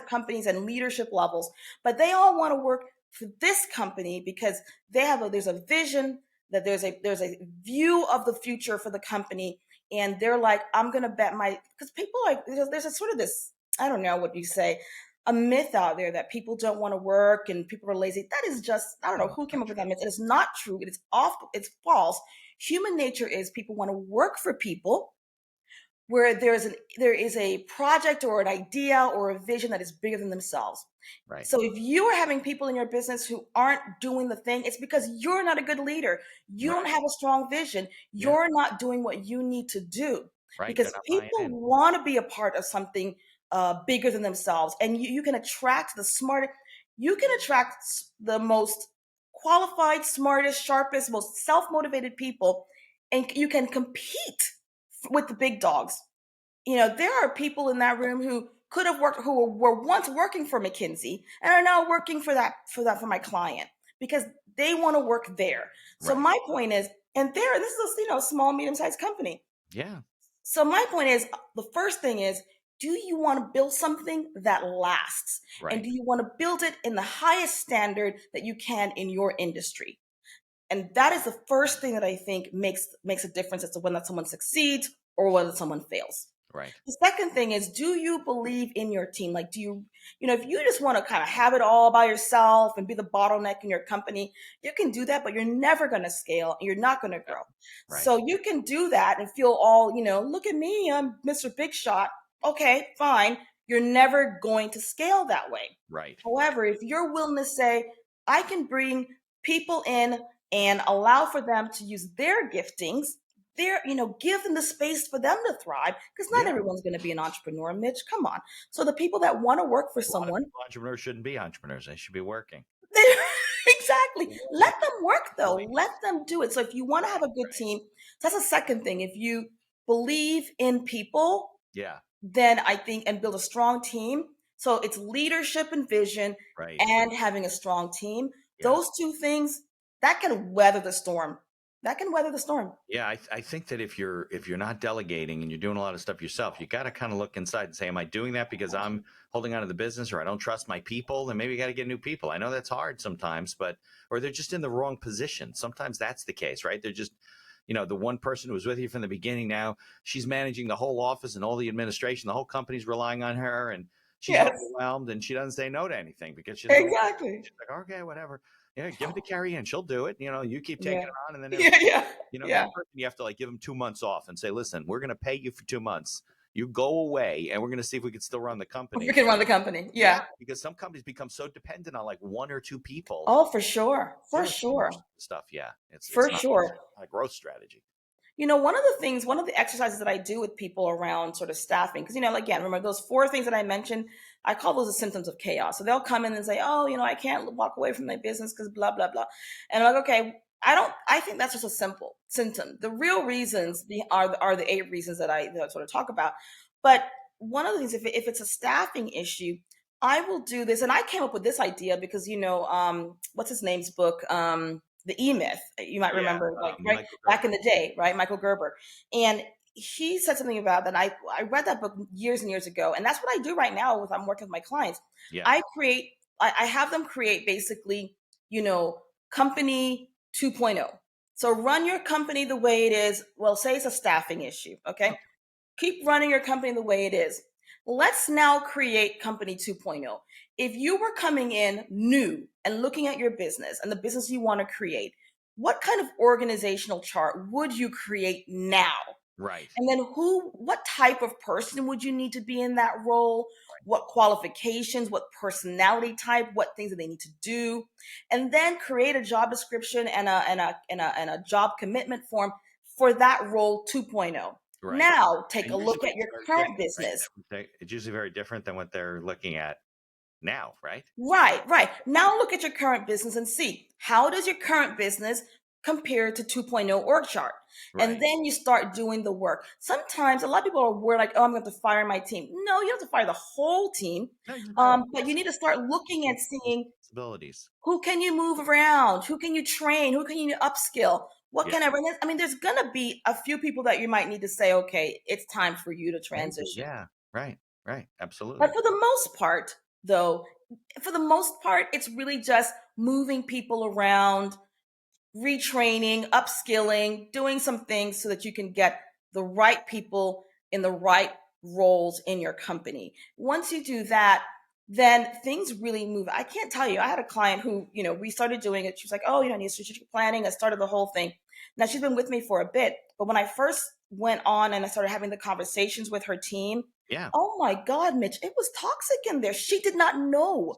companies and leadership levels, but they all want to work for this company because there's a vision that there's a view of the future for the company. And they're like, I'm gonna bet because people like there's a sort of this, I don't know what you say, a myth out there that people don't want to work and people are lazy. That is just, I don't know
No,
who came
not
up with
true.
that myth. It is not true. It is off. It's false. Human nature is people want to work for people where there is a project or an idea or a vision that is bigger than themselves.
Right.
So if you are having people in your business who aren't doing the thing, it's because you're not a good leader. You don't
Right.
have a strong vision.
Yeah.
You're not doing what you need to do
Right. They're
because
not buying
people
in.
want to be a part of something bigger than themselves. And you can attract you can attract the most qualified, smartest, sharpest, most self-motivated people, and you can compete with the big dogs. There are people in that room who could have worked, who were once working for McKinsey and are now working for my client because they want to work there. So
Right.
my point is, and this is a small, medium-sized company.
Yeah.
So my point is, the first thing is, do you want to build something that lasts? And
Right.
do you want to build it in the highest standard that you can in your industry? And that is the first thing that I think makes a difference as to whether someone succeeds or whether someone fails.
Right.
The second thing is, do you believe in your team? Like, do you, if you just want to kind of have it all by yourself and be the bottleneck in your company, you can do that, but you're never going to scale and you're not going to
Yeah.
grow.
Right.
So you can do that and feel all, look at me, I'm Mr. Big Shot. Okay, fine. You're never going to scale that way.
Right.
However, if you're willing to say, I can bring people in and allow for them to use their giftings, give them the space for them to thrive, because not
Yeah.
everyone's going to be an entrepreneur, Mitch. Come on. So the people that want to work for
A lot of
someone,
people, entrepreneurs shouldn't be entrepreneurs. They should be working.
exactly. Let them work though.
Right.
Let them do it. So if you want to have a good team, that's the second thing. If you believe in people,
Yeah.
then I think, and build a strong team, So it's leadership and vision
Right.
and having a strong team.
Yeah.
Those two things that can weather the storm. That can weather the storm.
Yeah, I think that if you're not delegating and you're doing a lot of stuff yourself, you got to kind of look inside and say, am I doing that because I'm holding on to the business, or I don't trust my people? Then maybe you got to get new people. I know that's hard sometimes, or they're just in the wrong position. Sometimes that's the case, right? They're just, the one person who was with you from the beginning, now she's managing the whole office and all the administration. The whole company's relying on her, and she's overwhelmed, and she doesn't say no to anything because she's
exactly.
She's like, okay, whatever. Yeah, give it to Kerry-Ann. She'll do it. You keep taking it on, and then that person, you have to give them 2 months off and say, listen, we're going to pay you for 2 months. You go away, and we're going to see if we can still run the company.
We can run the company. Yeah.
Because some companies become so dependent on one or two people.
Oh, for sure. For sure.
Stuff. Yeah. It's
for sure.
A growth strategy.
One of the exercises that I do with people around sort of staffing, because, again, remember those 4 things that I mentioned, I call those the symptoms of chaos. So they'll come in and say, oh, I can't walk away from my business because blah, blah, blah. And I'm like, okay, I think that's just a simple symptom. The real reasons are the 8 reasons that I sort of talk about. But one of the things, if it's a staffing issue, I will do this. And I came up with this idea because, what's his name's book? The E-Myth, you might remember, back in the day, right? Michael Gerber. And he said something about that. I read that book years and years ago. And that's what I do right now I'm working with my clients. Yeah. I have them create basically, company 2.0. So run your company the way it is. Well, say it's a staffing issue. Okay. Keep running your company the way it is. Let's now create company 2.0. If you were coming in new and looking at your business and the business you want to create, what kind of organizational chart would you create now?
Right.
And then what type of person would you need to be in that role? Right. What qualifications, what personality type, what things do they need to do? And then create a job description and a job commitment form for that role 2.0. Right. Now take a look at your current business.
It's usually very different than what they're looking at now, right?
Right. Now look at your current business and see, how does your current business compare to 2.0 org chart? Right. And then you start doing the work. Sometimes a lot of people are worried like, oh, I'm going to fire my team. No, you don't have to fire the whole team. No, but you need to start looking at seeing
abilities.
Who can you move around? Who can you train? Who can you upskill? What can I mean, there's going to be a few people that you might need to say, okay, it's time for you to transition.
Yeah, right. Absolutely.
But for the most part, though, it's really just moving people around, retraining, upskilling, doing some things so that you can get the right people in the right roles in your company. Once you do that, then things really move. I can't tell you. I had a client who, we started doing it. She was like, oh, I need strategic planning. I started the whole thing. Now she's been with me for a bit, but when I first went on and I started having the conversations with her team, oh my God, Mitch, it was toxic in there. She did not know,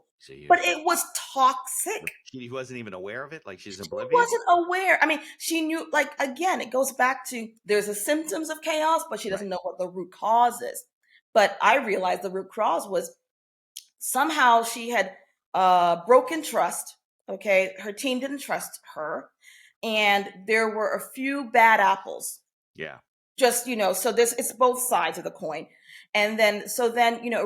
but it was toxic.
She wasn't even aware of it? Like she's oblivious?
She wasn't aware. I mean, she knew, again, it goes back to there's the symptoms of chaos, but she doesn't know what the root cause is. But I realized the root cause was somehow she had broken trust. Okay. Her team didn't trust her. And there were a few bad apples.
Yeah.
Just, so it's both sides of the coin. And then,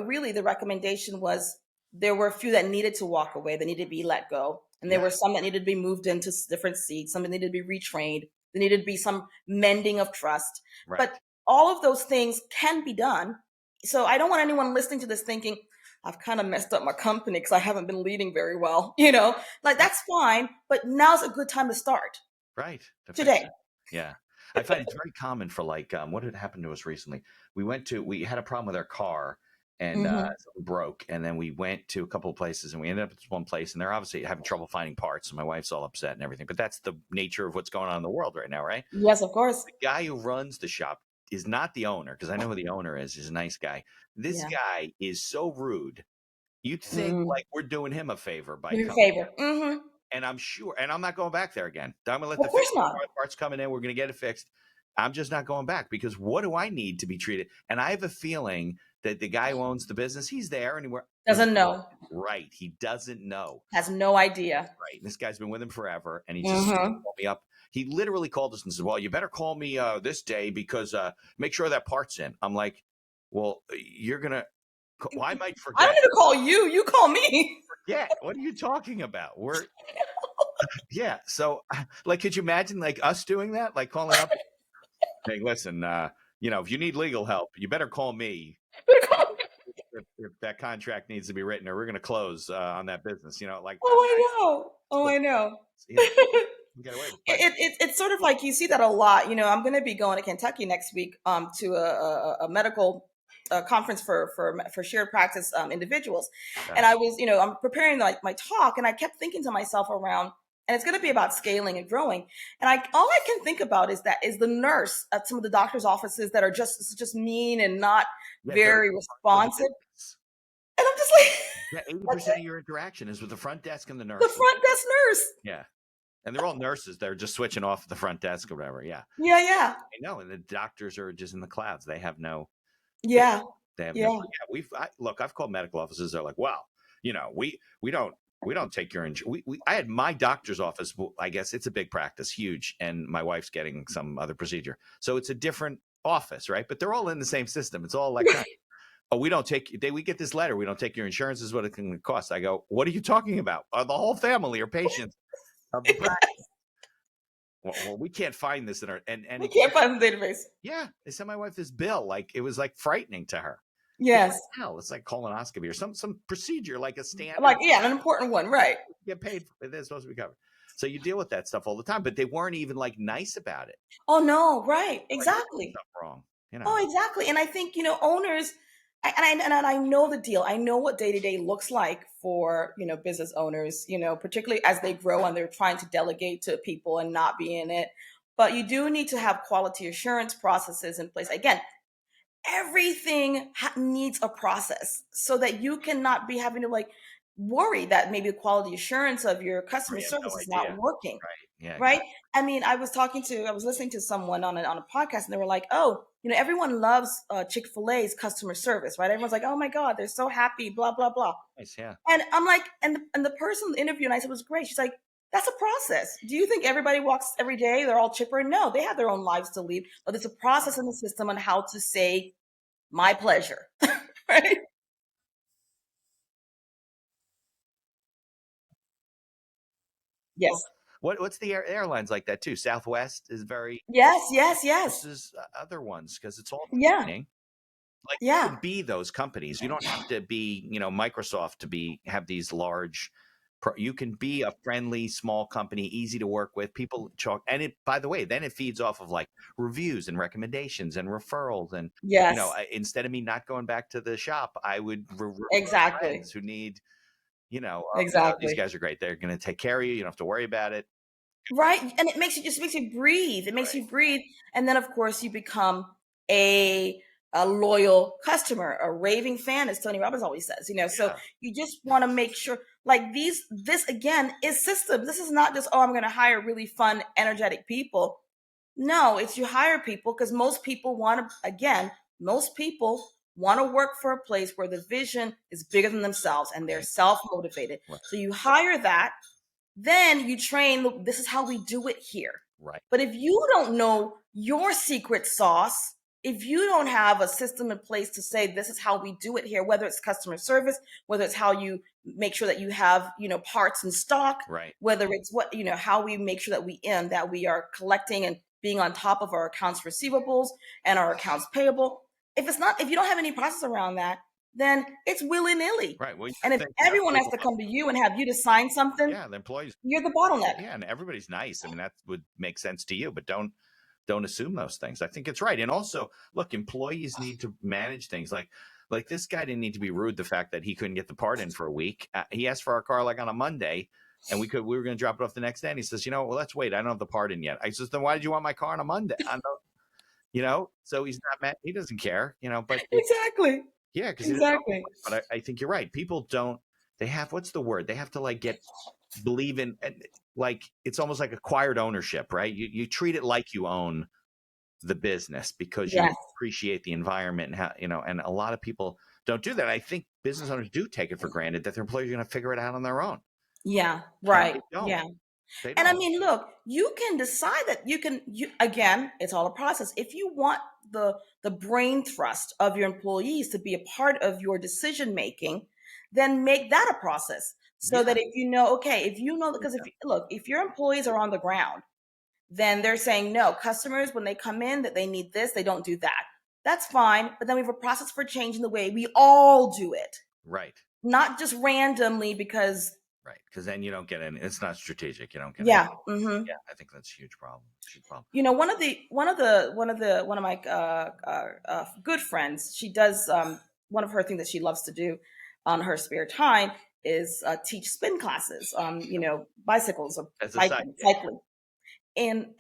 really the recommendation was there were a few that needed to walk away. They needed to be let go. And there were some that needed to be moved into different seats. Some that needed to be retrained. There needed to be some mending of trust. Right. But all of those things can be done. So I don't want anyone listening to this thinking, I've kind of messed up my company because I haven't been leading very well, that's fine. But now's a good time to start.
Right.
Today.
Yeah. I find it's very common for what had happened to us recently. We had a problem with our car and something broke. And then we went to a couple of places and we ended up at this one place and they're obviously having trouble finding parts. And my wife's all upset and everything, but that's the nature of what's going on in the world right now, right?
Yes, of course.
The guy who runs the shop is not the owner, because I know who the owner is. He's a nice guy. This guy is so rude. You'd think we're doing him a favor by coming.
Mm-hmm.
And I'm sure, and I'm not going back there again. I'm going to let the parts coming in. We're going to get it fixed. I'm just not going back because what do I need to be treated? And I have a feeling that the guy who owns the business, he's there and
doesn't know.
Right. He doesn't know.
Has no idea.
Right. And this guy's been with him forever. And he just called me up. He literally called us and said, well, you better call me this day because make sure that part's in. I'm like, well, you're going to, Well, I might
I don't
forget.
need to call you. You call me.
Yeah. What are you talking about? Yeah. So, like, could you imagine like us doing that? Like calling up, hey, listen, if you need legal help, you better call me if that contract needs to be written, or we're going to close on that business. Like
Oh, I know. Oh, I know.
we get away with
It's sort of like you see that a lot. I'm going to be going to Kentucky next week to a medical conference for shared practice individuals, and I was I'm preparing like my talk, and I kept thinking to myself around, and it's going to be about scaling and growing, and all I can think about is the nurse at some of the doctors' offices that are just mean and not very responsive, and I'm just like,
80% of your interaction is with the front desk and the nurse.
the front desk nurse.
Yeah. And they're all nurses. They're just switching off the front desk or whatever. Yeah.
Yeah.
I know. And the doctors are just in the clouds. They have no.
Yeah.
They have no. Yeah. Look, I've called medical offices. They're like, well, we don't take your insurance. I had my doctor's office. I guess it's a big practice, huge. And my wife's getting some other procedure. So it's a different office, right? But they're all in the same system. It's all electronic. Oh, we don't take. We get this letter. We don't take your insurance. This is what it can cost. I go, what are you talking about? The whole family are patients of the practice. Well, we can't find this in our and
we can't find the database.
Yeah, they sent my wife this bill. Like it was like frightening to her.
Yes.
Hell, it's like colonoscopy or some procedure, like a standard.
Like an important one, right?
Get paid for. They're supposed to be covered. So you deal with that stuff all the time, but they weren't even like nice about it.
Oh no, right? Exactly.
Something wrong.
Oh, exactly. And I think owners. And I know the deal. I know what day-to-day looks like for, business owners, particularly as they grow and they're trying to delegate to people and not be in it. But you do need to have quality assurance processes in place. Again, everything needs a process so that you cannot be having to worry that maybe the quality assurance of your customer service is not working.
Right. Yeah.
Right. I mean, I was listening to someone on a podcast, and they were like, oh, everyone loves Chick-fil-A's customer service, right? Everyone's like, oh my God, they're so happy, blah, blah, blah.
Nice, yeah.
And I'm like, and the person interviewed, and I said, it was great. She's like, that's a process. Do you think everybody walks every day? They're all chipper? No, they have their own lives to lead, but there's a process in the system on how to say my pleasure, right? Yes.
What's the airlines like that too? Southwest is very.
Yes.
This is other ones because it's all
training.
Like you can be those companies. You don't have to be, Microsoft to have these large. You can be a friendly small company, easy to work with. People chalk, and it. By the way, then it feeds off of like reviews and recommendations and referrals, and instead of me not going back to the shop, I would refer friends who need.
Exactly.
These guys are great. They're going to take care of you. You don't have to worry about it.
Right. And it makes you breathe. It makes you breathe. And then of course you become a loyal customer, a raving fan, as Tony Robbins always says, so you just want to make sure this again is systems. This is not just, I'm going to hire really fun, energetic people. No, it's you hire people because most people want to work for a place where the vision is bigger than themselves and they're self-motivated. Right. So you hire that. Then you train, this is how we do it here.
Right.
But if you don't know your secret sauce, if you don't have a system in place to say, this is how we do it here, whether it's customer service, whether it's how you make sure that you have, parts in stock,
right.
Whether it's how we make sure that we are collecting and being on top of our accounts receivables and our accounts payable. If you don't have any process around that, then it's willy-nilly.
Right. Well,
and if everyone has to come to you and have you to sign something,
the employees,
you're the bottleneck.
Yeah, and everybody's nice. I mean, that would make sense to you, but don't assume those things. I think it's right. And also, look, employees need to manage things like this guy didn't need to be rude. The fact that he couldn't get the part in for a week. He asked for our car on a Monday, and we were going to drop it off the next day. And he says, well, let's wait. I don't have the part in yet. I says, then why did you want my car on a Monday? So he's not mad. He doesn't care, but
exactly.
Yeah, because
exactly.
But I think you're right. People don't. They have what's the word? They have to believe in it's almost like acquired ownership, right? You treat it like you own the business because you appreciate the environment and how and a lot of people don't do that. I think business owners do take it for granted that their employees are going to figure it out on their own.
Yeah. Right. Yeah.
They
And I
don't.
mean, look, you can decide that again, it's all a process. If you want the brain thrust of your employees to be a part of your decision making, then make that a process. So
Yeah.
that if you know, okay, if you know, because if your employees are on the ground, then they're saying, no, customers, when they come in, that they need this, they don't do that. That's fine. But then we have a process for changing the way we all do it,
Right.
not just randomly because,
Right. Because then you don't get any. It's not strategic. You don't get any.
yeah. Mm-hmm.
Yeah. I think that's a huge problem. Huge problem.
You know, one of my good friends, she does one of her things that she loves to do on her spare time is teach spin classes on bicycles or
As a side gig.
cycling,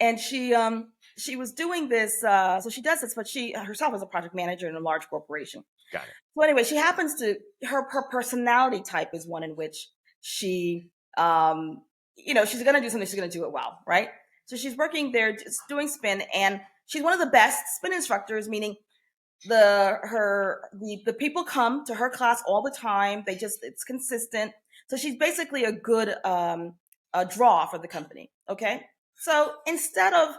and she was doing this, so she does this, but she herself is a project manager in a large corporation.
Got it.
So anyway, she happens to her personality type is one in which she she's going to do something, she's going to do it well, right? So she's working there just doing spin, and she's one of the best spin instructors, meaning the people come to her class all the time. It's consistent. So she's basically a good a draw for the company. Okay. So instead of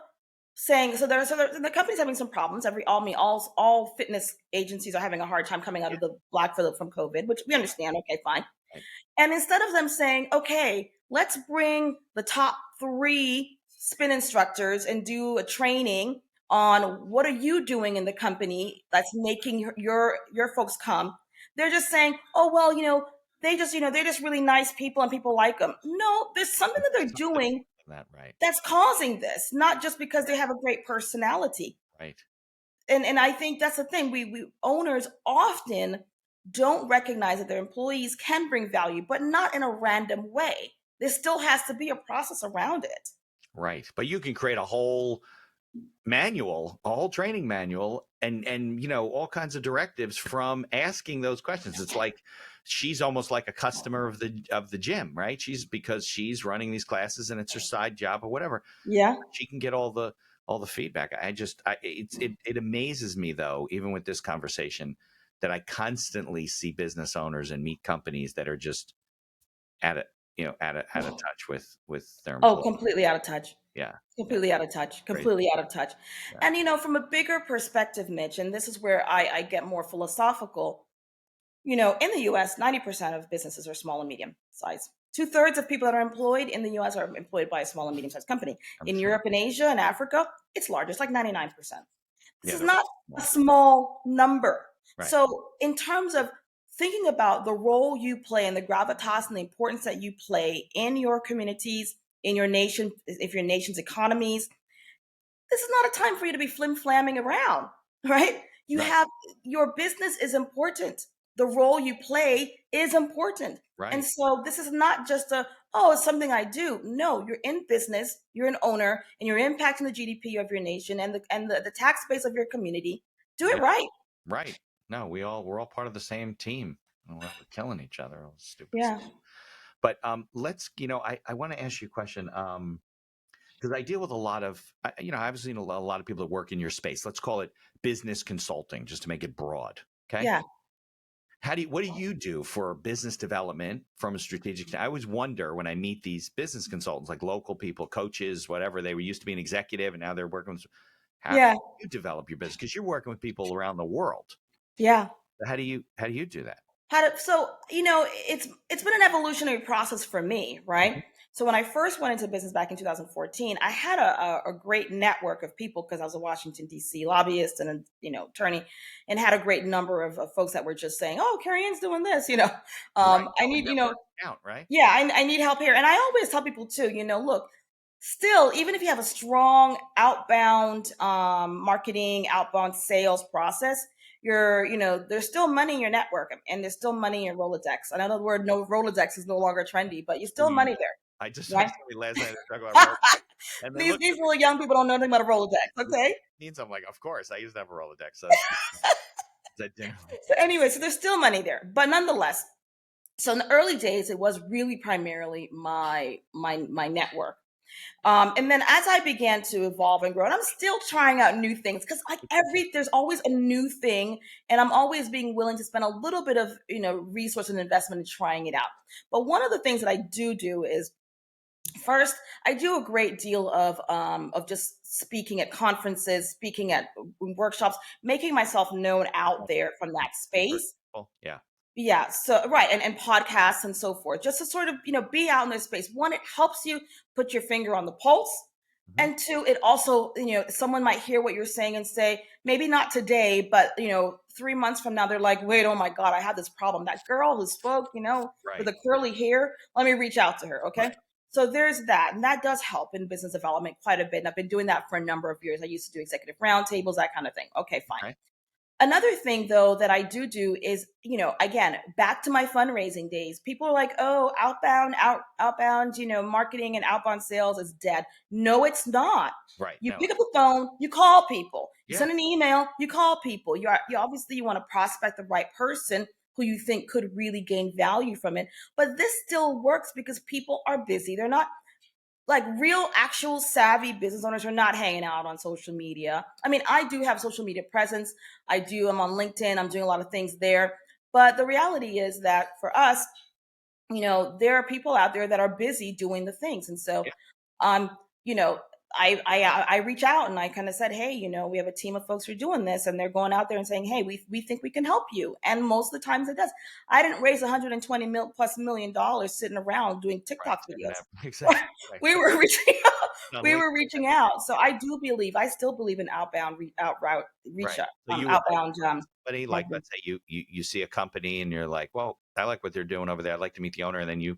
saying, the company's having some problems. All fitness agencies are having a hard time coming out of the black from COVID, which we understand. Okay, fine. And instead of them saying, okay, let's bring the top 3 spin instructors and do a training on what are you doing in the company that's making your folks come. They're just saying, oh, well, they're just really nice people and people like them. No, there's something that they're doing that's causing this, not just because they have a great personality.
Right.
And I think that's the thing. We owners often don't recognize that their employees can bring value, but not in a random way. There still has to be a process around it.
Right. But you can create a whole manual, a whole training manual, and all kinds of directives from asking those questions. It's like she's almost like a customer of the gym, right? Because she's running these classes and it's her side job or whatever.
Yeah.
She can get all the feedback. It amazes me though, even with this conversation, that I constantly see business owners and meet companies that are just out of touch with their employees.
Oh, completely out of touch.
Yeah.
Completely out of touch. Completely out of touch. Yeah. And, from a bigger perspective, Mitch, and this is where I get more philosophical, in the US, 90% of businesses are small and medium size. 2/3 of people that are employed in the US are employed by a small and medium sized company. In Europe and Asia and Africa, it's large. It's like 99%. This is not a small number. Right. So in terms of thinking about the role you play and the gravitas and the importance that you play in your communities, in your nation, if your nation's economies, this is not a time for you to be flim-flamming around, right? Your business is important. The role you play is important. Right. And so this is not just it's something I do. No, you're in business, you're an owner, and you're impacting the GDP of your nation and the tax base of your community. Do it right.
Right. No, we're all part of the same team. We're killing each other. All stupid stuff. But let's, I want to ask you a question. Because I deal with a lot of, I've seen a lot of people that work in your space. Let's call it business consulting, just to make it broad. Okay.
Yeah.
What do you do for business development from a strategic? I always wonder when I meet these business consultants, like local people, coaches, whatever. They were used to be an executive and now they're working with. How do you develop your business? Because you're working with people around the world.
Yeah.
How do you do that?
It's been an evolutionary process for me, right? Mm-hmm. So when I first went into business back in 2014, I had a great network of people because I was a Washington, D.C. lobbyist and attorney, and had a great number of folks that were just saying, "Oh, Kerry-Ann's doing this,"
Right.
I need,
out, right?
Yeah, I need help here, and I always tell people too, look, still, even if you have a strong outbound marketing, outbound sales process, there's still money in your network and there's still money in your Rolodex. I know the word Rolodex is no longer trendy, but you're still money there.
I just saw somebody last night talk about
and these little young people don't know anything about a Rolodex, okay?
Means I'm like, of course, I used to have a Rolodex. So
anyway, so there's still money there. But nonetheless, so in the early days, it was really primarily my network. And then as I began to evolve and grow, and I'm still trying out new things because there's always a new thing, and I'm always being willing to spend a little bit of resource and investment in trying it out. But one of the things that I do is First, I do a great deal of just speaking at conferences, speaking at workshops, making myself known out there from that space.
Yeah.
Yeah, so right, and podcasts and so forth, just to sort of be out in this space. One, it helps you put your finger on the pulse,
Mhm.
and two, it also someone might hear what you're saying and say, maybe not today, but 3 months from now, they're like, wait, oh my God, I have this problem. That girl who spoke, with
Right.
the curly hair, let me reach out to her. Okay.
Right.
So there's that. And that does help in business development quite a bit. And I've been doing that for a number of years. I used to do executive roundtables, that kind of thing. Okay, fine.
Okay.
Another thing, though, that I do is, again, back to my fundraising days. People are like, "Oh, outbound, marketing and outbound sales is dead." No, it's not.
Right.
You
No.
pick up the phone, you call people, you
Yeah.
send an email, you call people. You obviously you want to prospect the right person who you think could really gain value from it. But this still works because people are busy. They're not like real actual savvy business owners are not hanging out on social media. I mean, I do have social media presence. I'm on LinkedIn. I'm doing a lot of things there. But the reality is that for us, there are people out there that are busy doing the things. And so,
Yeah.
um, you know, I reach out and I kind of said, hey, we have a team of folks who are doing this, and they're going out there and saying, hey, we think we can help you. And most of the times it does. I didn't raise $120+ million sitting around doing TikTok videos.
Exactly. Right.
We were reaching out.
On
We
LinkedIn.
were reaching out. So I still believe in outbound
Right. So
outbound.
somebody like, let's say you see a company and you're like, well, I like what they're doing over there. I'd like to meet the owner, and then you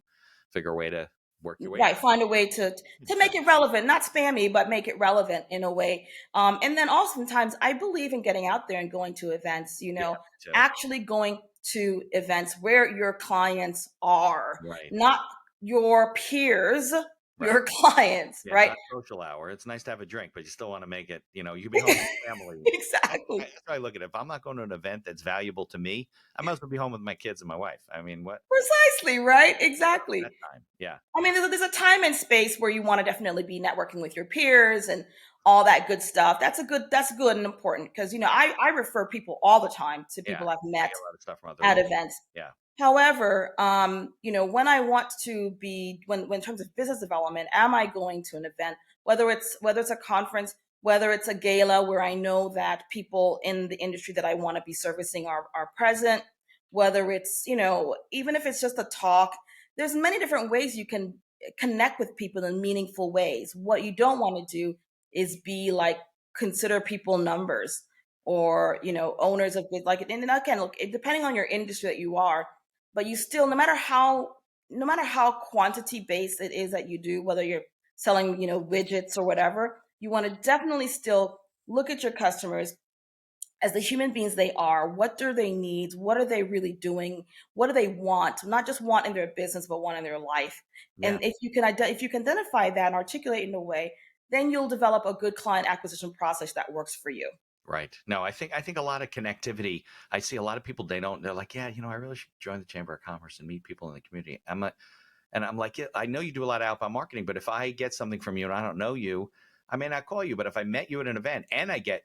figure a way to work your way.
Right, find a way to make it relevant, not spammy, but make it relevant in a way. And then oftentimes I believe in getting out there and going to events,
So,
actually going to events where your clients are,
right.
not your peers,
Right.
your clients,
Yeah,
right?
it's not social hour. It's nice to have a drink, but you still want to make it, you be home with your family.
Exactly.
That's how I look at it. If I'm not going to an event that's valuable to me, I might as well be home with my kids and my wife. I mean, what?
Precisely, right? Exactly.
That time. Yeah.
I mean, there's a time and space where you want to definitely be networking with your peers and all that good stuff. That's good and important because, I refer people all the time to people I've
I
met
get a lot of stuff from other
at
people.
events.
Yeah.
However, when I want to be, when in terms of business development, am I going to an event, whether it's a conference, whether it's a gala where I know that people in the industry that I want to be servicing are present, whether it's, even if it's just a talk, there's many different ways you can connect with people in meaningful ways. What you don't want to do is be like, consider people numbers or, owners of like, and then again, look, depending on your industry that you are, but you still, no matter how quantity based it is that you do, whether you're selling, widgets or whatever, you want to definitely still look at your customers as the human beings they are. What do they need? What are they really doing? What do they want? Not just want in their business, but want in their life.
Yeah.
And if you can identify that and articulate it in a way, then you'll develop a good client acquisition process that works for you.
Right. No, I think a lot of connectivity. I see a lot of people. They're like, yeah, I really should join the Chamber of Commerce and meet people in the community. I'm like, yeah, I know you do a lot of outbound marketing, but if I get something from you and I don't know you, I may not call you. But if I met you at an event and I get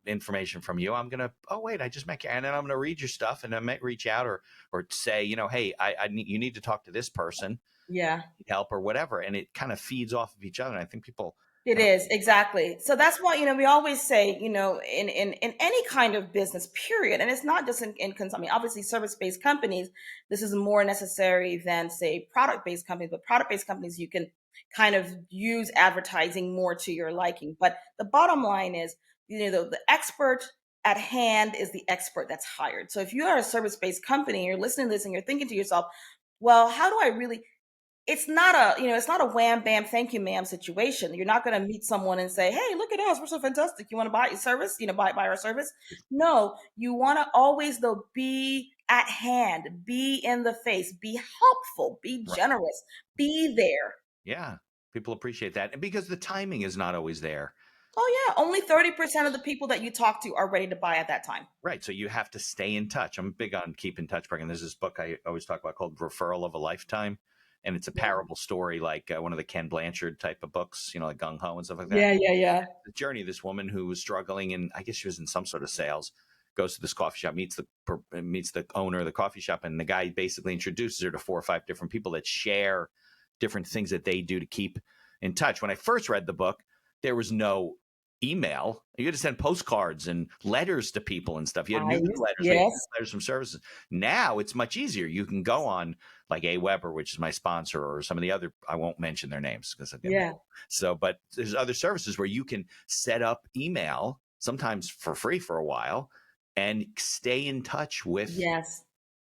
information from you, I'm gonna, oh wait, I just met you, and then I'm gonna read your stuff, and I might reach out or say, hey, you need to talk to this person,
Yeah.
help or whatever, and it kind of feeds off of each other. And I think people.
It is, exactly. So that's why, we always say, in any kind of business, period. And it's not just I mean, obviously service-based companies, this is more necessary than say product-based companies, but product-based companies, you can kind of use advertising more to your liking. But the bottom line is, the expert at hand is the expert that's hired. So if you are a service-based company, you're listening to this and you're thinking to yourself, well, how do I really, it's not a wham bam thank you ma'am situation. You're not going to meet someone and say, hey, look at us, we're so fantastic, you want to buy your service, buy our service. No, you want to always though be at hand, be in the face, be helpful, be generous, be there.
Yeah, people appreciate that, and because the timing is not always there.
Oh yeah, only 30% of the people that you talk to are ready to buy at that time.
Right. So you have to stay in touch. I'm big on keep in touch, Brian. There's this book I always talk about called Referral of a Lifetime. And it's a parable story, like one of the Ken Blanchard type of books, like Gung Ho and stuff like that.
Yeah.
The journey of this woman who was struggling, and I guess she was in some sort of sales, goes to this coffee shop, meets the owner of the coffee shop, and the guy basically introduces her to 4 or 5 different people that share different things that they do to keep in touch. When I first read the book, there was no email. You had to send postcards and letters to people and stuff. You had newsletters, letters from services. Now it's much easier. You can go on like AWeber, which is my sponsor, or some of the other, I won't mention their names because but there's other services where you can set up email, sometimes for free for a while, and stay in touch with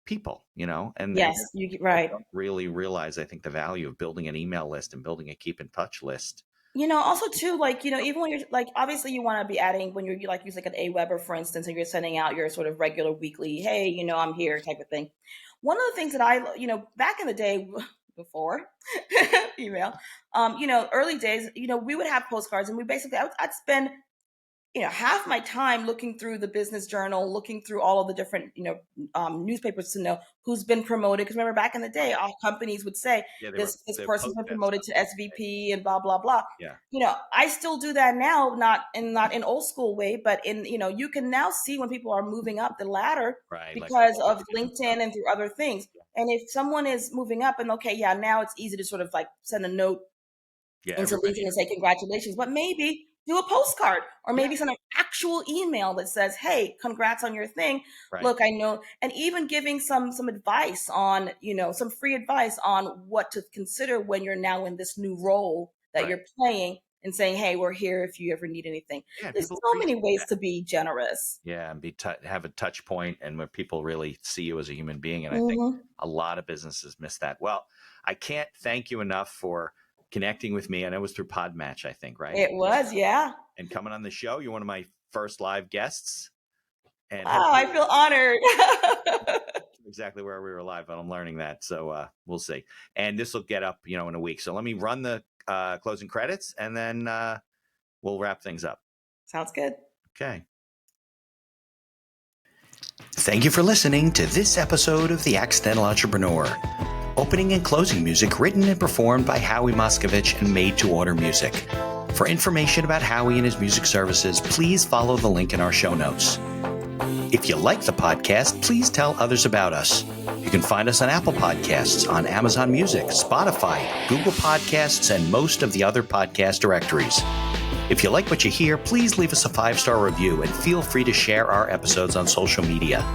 people, and
you right.
Don't really realize, I think, the value of building an email list and building a keep in touch list.
Also too, even when you're obviously you want to be adding, when you're use like an AWeber, for instance, and you're sending out your sort of regular weekly, hey, I'm here type of thing. One of the things that I, back in the day before email, early days, we would have postcards, and we basically, I'd spend, half my time looking through the business journal, looking through all of the different, newspapers to know who's been promoted. Because remember, back in the day, all companies would say this person's been promoted to SVP and blah blah blah. I still do that now, not in old school way, but in you can now see when people are moving up the ladder because of LinkedIn and through other things. And if someone is moving up, and now it's easy to sort of like send a note into LinkedIn and say congratulations, but maybe do a postcard, or maybe send an actual email that says, hey, congrats on your thing. Look, I know, and even giving some advice on, some free advice on what to consider when you're now in this new role that you're playing, and saying, hey, we're here if you ever need anything. There's so many ways to be generous.
Yeah, and have a touch point, and where people really see you as a human being. And I think a lot of businesses miss that. Well, I can't thank you enough for connecting with me. And it was through Podmatch, I think, right?
It was, yeah.
And coming on the show, you're one of my first live guests. And
I feel honored.
Exactly where we were live, but I'm learning that. So we'll see. And this will get up, in a week. So let me run the closing credits, and then we'll wrap things up.
Sounds good.
Okay.
Thank you for listening to this episode of The Accidental Entrepreneur. Opening and closing music written and performed by Howie Moskovich and made to order music. For information about Howie and his music services, please follow the link in our show notes. If you like the podcast, please tell others about us. You can find us on Apple Podcasts, on Amazon Music, Spotify, Google Podcasts, and most of the other podcast directories. If you like what you hear, please leave us a 5-star review, and feel free to share our episodes on social media.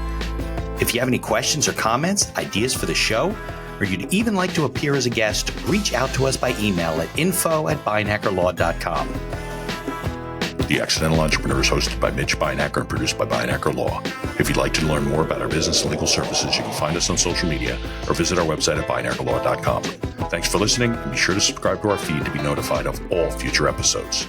If you have any questions or comments, ideas for the show, or you'd even like to appear as a guest, reach out to us by email at info@beinhackerlaw.com.
The Accidental Entrepreneur is hosted by Mitch Beinhacker and produced by Beinhacker Law. If you'd like to learn more about our business and legal services, you can find us on social media or visit our website at beinhackerlaw.com. Thanks for listening, and be sure to subscribe to our feed to be notified of all future episodes.